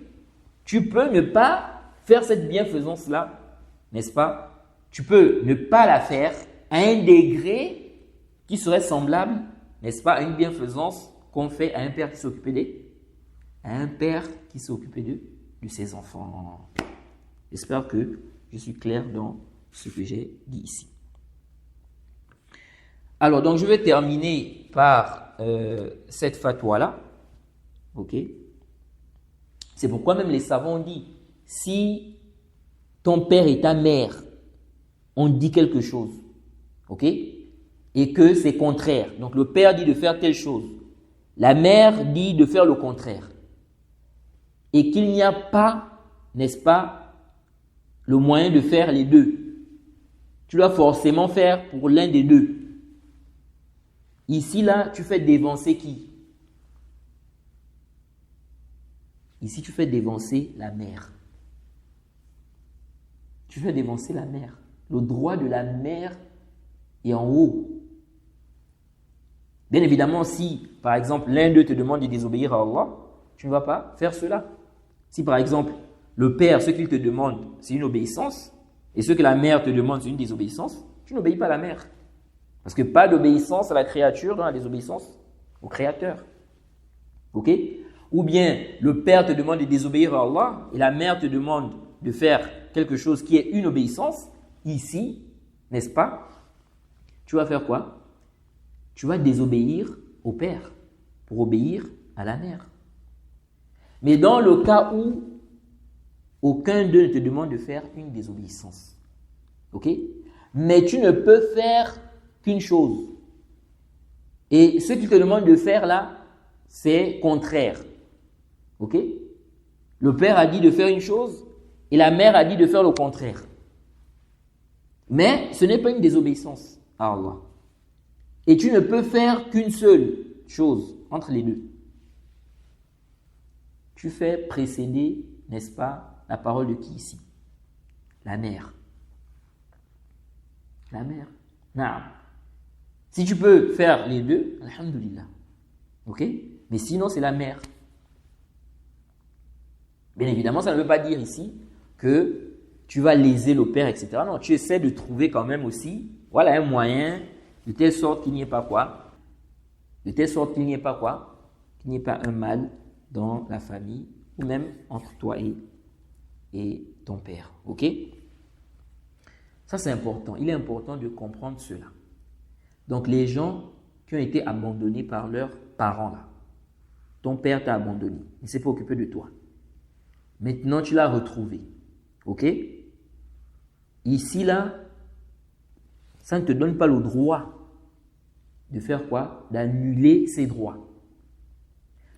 Speaker 1: tu peux ne pas faire cette bienfaisance-là, n'est-ce pas? Tu peux ne pas la faire à un degré qui serait semblable, n'est-ce pas, à une bienfaisance qu'on fait à un père qui s'est occupé de ses enfants. J'espère que je suis clair dans ce que j'ai dit ici. Alors, donc je vais terminer par cette fatwa-là. Ok? C'est pourquoi même les savants ont dit, si ton père et ta mère ont dit quelque chose, ok? Et que c'est contraire. Donc le père dit de faire telle chose. La mère dit de faire le contraire. Et qu'il n'y a pas, n'est-ce pas, le moyen de faire les deux. Tu dois forcément faire pour l'un des deux. Ici, là, tu fais dévancer qui? Ici, tu fais dévancer la mère. Tu fais dévancer la mère. Le droit de la mère est en haut. Bien évidemment, si, par exemple, l'un d'eux te demande de désobéir à Allah, tu ne vas pas faire cela. Si, par exemple, le père, ce qu'il te demande, c'est une obéissance, et ce que la mère te demande, c'est une désobéissance, tu n'obéis pas à la mère. Parce que pas d'obéissance à la créature dans la désobéissance au Créateur. Ok? Ou bien, le père te demande de désobéir à Allah, et la mère te demande de faire quelque chose qui est une obéissance. Ici, n'est-ce pas? Tu vas faire quoi? Tu vas désobéir au père pour obéir à la mère. Mais dans le cas où aucun d'eux ne te demande de faire une désobéissance, ok? Mais tu ne peux faire qu'une chose. Et ce qu'il te demande de faire là, c'est contraire. Ok? Le père a dit de faire une chose et la mère a dit de faire le contraire. Mais ce n'est pas une désobéissance à Allah. Et tu ne peux faire qu'une seule chose entre les deux. Tu fais précéder, n'est-ce pas, la parole de qui ici? La mère. La mère. Naam. Si tu peux faire les deux, alhamdulillah. Ok? Mais sinon, c'est la mère. Bien évidemment, ça ne veut pas dire ici que tu vas léser le père, etc. Non, tu essaies de trouver quand même aussi, voilà, un moyen de telle sorte qu'il n'y ait pas quoi? De telle sorte qu'il n'y ait pas quoi? Qu'il n'y ait pas un mal dans la famille ou même entre toi et ton père. Ok? Ça, c'est important. Il est important de comprendre cela. Donc, les gens qui ont été abandonnés par leurs parents, là, ton père t'a abandonné, il ne s'est pas occupé de toi. Maintenant, tu l'as retrouvé. Ok? Ici, là, ça ne te donne pas le droit de faire quoi? D'annuler ses droits.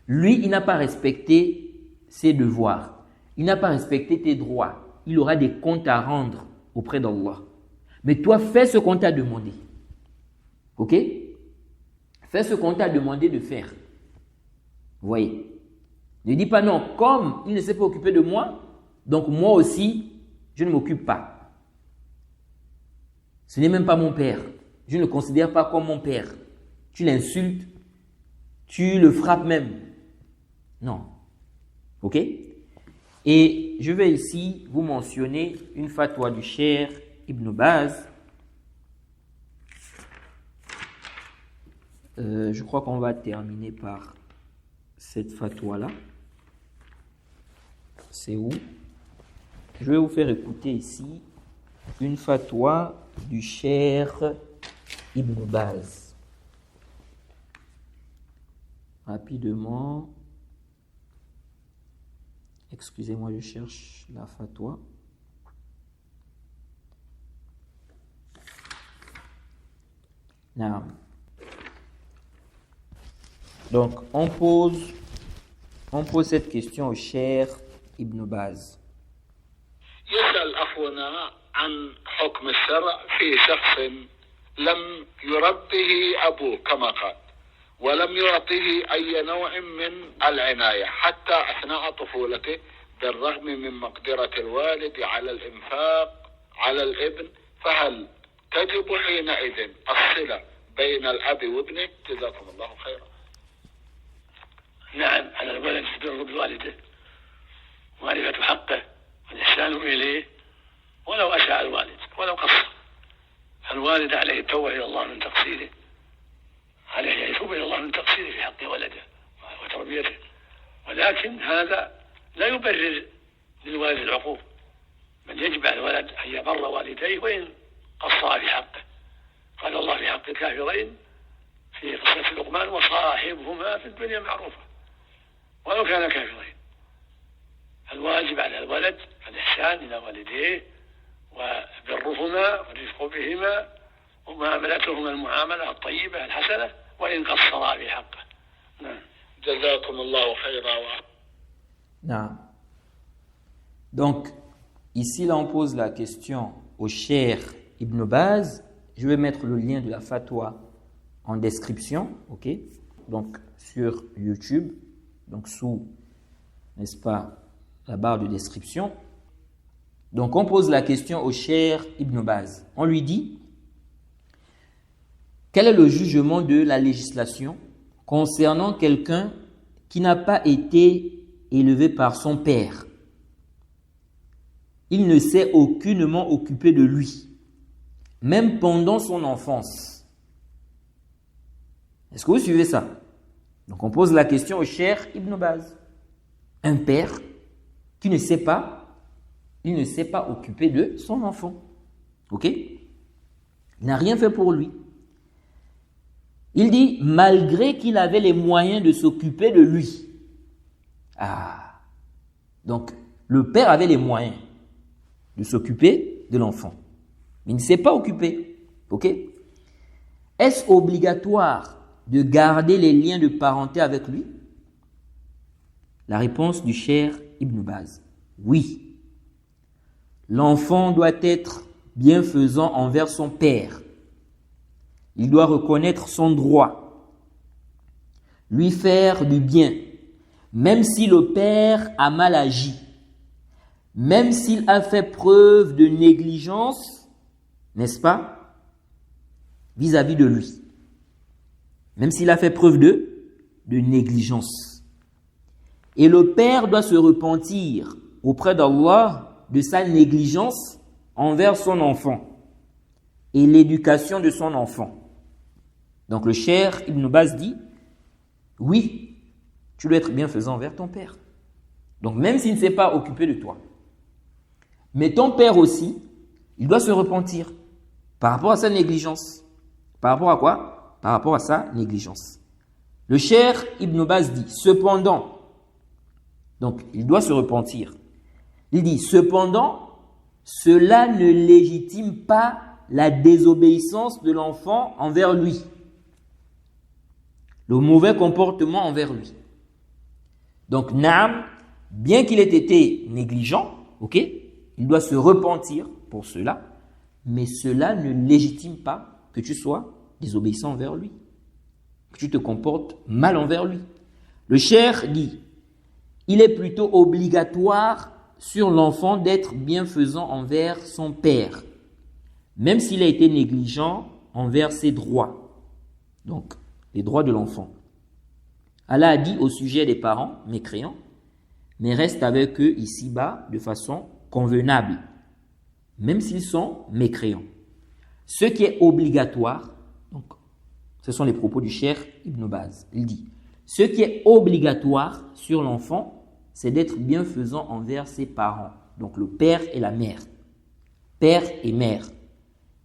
Speaker 1: Lui, il n'a pas respecté ses devoirs. Il n'a pas respecté tes droits. Il aura des comptes à rendre auprès d'Allah. Mais toi, fais ce qu'on t'a demandé. Ok? Fais ce qu'on t'a demandé de faire. Vous voyez? Ne dis pas non, comme il ne s'est pas occupé de moi, donc moi aussi, je ne m'occupe pas. Ce n'est même pas mon père. Je ne le considère pas comme mon père. Tu l'insultes, tu le frappes même. Non. Ok? Et je vais ici vous mentionner une fatwa du Cheikh Ibn Baz. Je crois qu'on va terminer par cette fatwa-là. C'est où? Je vais vous faire écouter ici une fatwa du Cheikh Ibn Baz. Rapidement. Excusez-moi, je cherche la fatwa. Naam. Donc, on pose cette question au Cheikh Ibn Baz.
Speaker 2: يسأل أخونا عن حكم الشرع في شخص لم يربه أبوه كما قال ولم يعطيه أي نوع من العناية حتى أثناء طفولته بالرغم من مقدرة الوالد على الإنفاق على الابن فهل تجب حينئذ الصلة بين الأب وابنه؟ جزاكم الله خيرا.
Speaker 3: نعم، على الولد بر بوالده ومعرفة حقه والإحسان إليه ولو أساء الوالد ولو قصر. الوالد عليه التوبة إلى الله من تقصيره، عليه يتوب إلى الله من تقصيره في حق ولده وتربيته، ولكن هذا لا يبرر للوالد العقوق، بل يجب على الولد أن يبر والديه وإن قصر في حقه. قال الله في حق الكافرين في قصة لقمان وصاحبهما في الدنيا معروفة ولو كان كافرين. الواجب على الولد الإحسان إلى والديه وبرهما والرفق بهما ومعاملتهما المعاملة الطيبة الحسنة وإن قصرا في حقه. نعم.
Speaker 2: جزاكم الله خيرا.
Speaker 1: Non. Donc, ici, là, on pose la question au Cheikh Ibn Baz. Je vais mettre le lien de la fatwa en description, ok? Donc, sur YouTube, donc sous n'est-ce pas, la barre de description. Donc on pose la question au Cheikh Ibn Baz. On lui dit, quel est le jugement de la législation concernant quelqu'un qui n'a pas été élevé par son père? Il ne s'est aucunement occupé de lui, même pendant son enfance. Est-ce que vous suivez ça? Donc on pose la question au Cheikh Ibn Baz. Un père qui ne s'est pas occupé de son enfant. Ok? Il n'a rien fait pour lui. Il dit, malgré qu'il avait les moyens de s'occuper de lui. Ah! Donc, le père avait les moyens de s'occuper de l'enfant. Mais il ne s'est pas occupé. Ok? Est-ce obligatoire de garder les liens de parenté avec lui? La réponse du Cheikh Ibn Baz. Oui. L'enfant doit être bienfaisant envers son père. Il doit reconnaître son droit, lui faire du bien, même si le père a mal agi, même s'il a fait preuve de négligence, n'est-ce pas, vis-à-vis de lui. Même s'il a fait preuve de négligence. Et le père doit se repentir auprès d'Allah de sa négligence envers son enfant et l'éducation de son enfant. Donc le Cheikh Ibn Baz dit, oui, tu dois être bienfaisant envers ton père. Donc même s'il ne s'est pas occupé de toi. Mais ton père aussi, il doit se repentir par rapport à sa négligence. Par rapport à quoi? Par rapport à sa négligence. Le Cheikh Ibn Baz dit, cependant, donc il doit se repentir. Il dit, cependant, cela ne légitime pas la désobéissance de l'enfant envers lui. Le mauvais comportement envers lui. Donc, Naam, bien qu'il ait été négligent, ok, il doit se repentir pour cela, mais cela ne légitime pas que tu sois désobéissant envers lui, que tu te comportes mal envers lui. Le Cheikh dit, il est plutôt obligatoire sur l'enfant d'être bienfaisant envers son père, même s'il a été négligent envers ses droits. Donc, les droits de l'enfant. Allah a dit au sujet des parents mécréants, mais reste avec eux ici-bas de façon convenable, même s'ils sont mécréants. Ce qui est obligatoire, donc, ce sont les propos du Cheikh Ibn Baz. Il dit, ce qui est obligatoire sur l'enfant, c'est d'être bienfaisant envers ses parents, donc le père et la mère, père et mère.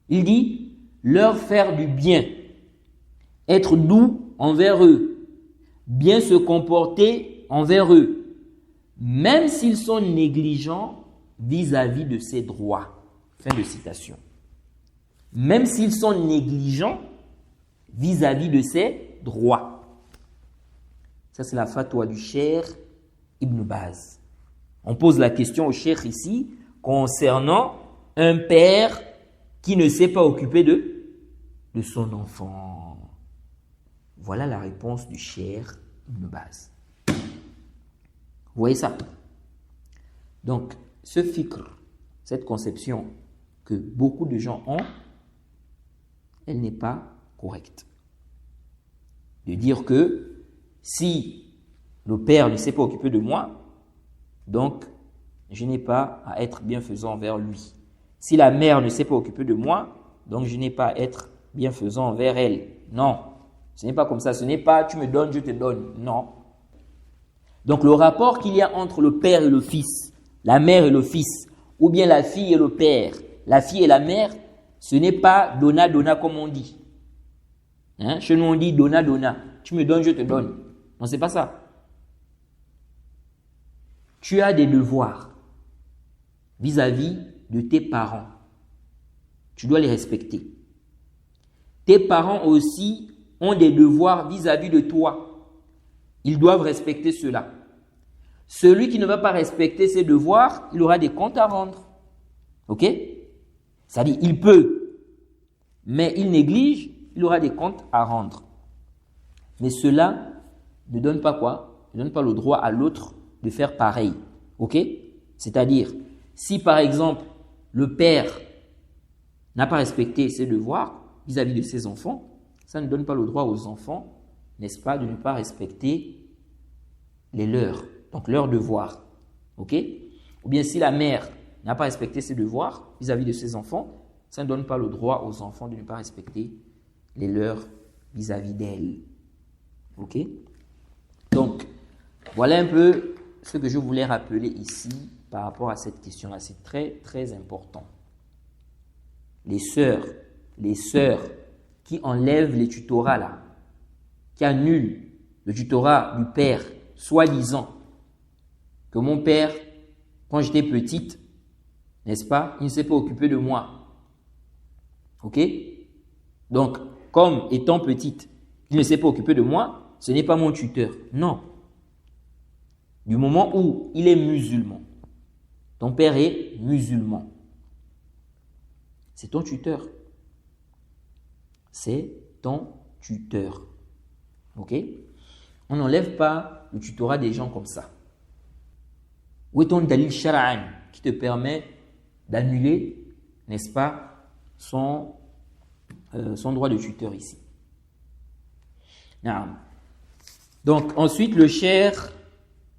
Speaker 1: Il dit, leur faire du bien, être doux envers eux, bien se comporter envers eux, même s'ils sont négligents vis-à-vis de ses droits. Fin de citation. Même s'ils sont négligents vis-à-vis de ses droits. Ça, c'est la fatwa du Cheikh Ibn Baz. On pose la question au Cheikh ici concernant un père qui ne s'est pas occupé de son enfant. Voilà la réponse du Cheikh Ibn Baz. Vous voyez ça? Donc, ce fikr, cette conception que beaucoup de gens ont, elle n'est pas correcte. De dire que si le père ne s'est pas occupé de moi, donc je n'ai pas à être bienfaisant envers lui. Si la mère ne s'est pas occupée de moi, donc je n'ai pas à être bienfaisant envers elle. Non, ce n'est pas comme ça. Ce n'est pas tu me donnes, je te donne. Non. Donc le rapport qu'il y a entre le père et le fils, la mère et le fils, ou bien la fille et le père, la fille et la mère, ce n'est pas donna comme on dit. Chez nous on dit donna. Tu me donnes, je te donne. Non, c'est pas ça. Tu as des devoirs vis-à-vis de tes parents. Tu dois les respecter. Tes parents aussi ont des devoirs vis-à-vis de toi. Ils doivent respecter cela. Celui qui ne va pas respecter ses devoirs, il aura des comptes à rendre. Ok? C'est-à-dire, il peut, mais il néglige, il aura des comptes à rendre. Mais cela ne donne pas quoi? Ne donne pas le droit à l'autre de faire pareil. Ok? C'est-à-dire, si par exemple, le père n'a pas respecté ses devoirs vis-à-vis de ses enfants, ça ne donne pas le droit aux enfants, n'est-ce pas, de ne pas respecter les leurs, donc leurs devoirs. Ok? Ou bien si la mère n'a pas respecté ses devoirs vis-à-vis de ses enfants, ça ne donne pas le droit aux enfants de ne pas respecter les leurs vis-à-vis d'elle. Ok? Donc, voilà un peu ce que je voulais rappeler ici par rapport à cette question-là. C'est très, très important. Les sœurs qui enlèvent les tutorats là, qui annulent le tutorat du père, soi-disant que mon père, quand j'étais petite, n'est-ce pas, il ne s'est pas occupé de moi. Ok? Donc, comme étant petite, il ne s'est pas occupé de moi, ce n'est pas mon tuteur. Non. Du moment où il est musulman, ton père est musulman, c'est ton tuteur. C'est ton tuteur. Ok? On n'enlève pas le tutorat des gens comme ça. Où est ton dalil shar'an qui te permet d'annuler, n'est-ce pas, son droit de tuteur ici? Donc, ensuite, le cheikh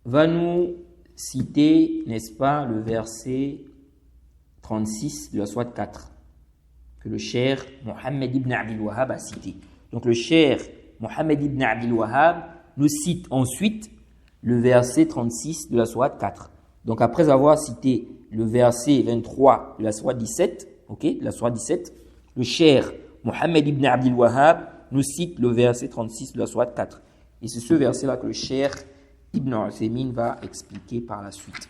Speaker 1: va nous citer, n'est-ce pas, le verset 36 de la sourate 4, que le cheikh Mohammed ibn Abdul Wahhab a cité. Donc, le cheikh Mohammed ibn Abdul Wahhab nous cite ensuite le verset 36 de la sourate 4. Donc, après avoir cité le verset 23 de la sourate 17, ok, de la sourate 17, le cheikh Mohammed ibn Abdul Wahhab nous cite le verset 36 de la sourate 4. Et c'est ce verset-là que le cheikh Ibn Uthaymin va expliquer par la suite.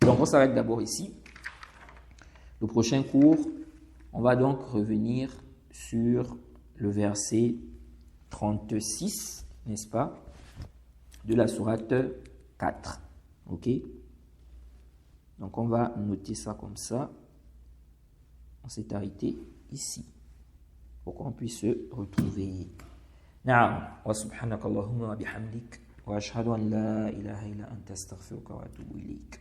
Speaker 1: Donc, on s'arrête d'abord ici. Le prochain cours, on va donc revenir sur le verset 36, n'est-ce pas, de la sourate 4. Ok? Donc, on va noter ça comme ça. On s'est arrêté ici pour qu'on puisse se retrouver. نعم وسبحانك اللهم وبحمدك وأشهد أن لا إله إلا أنت أستغفرك وأتوب إليك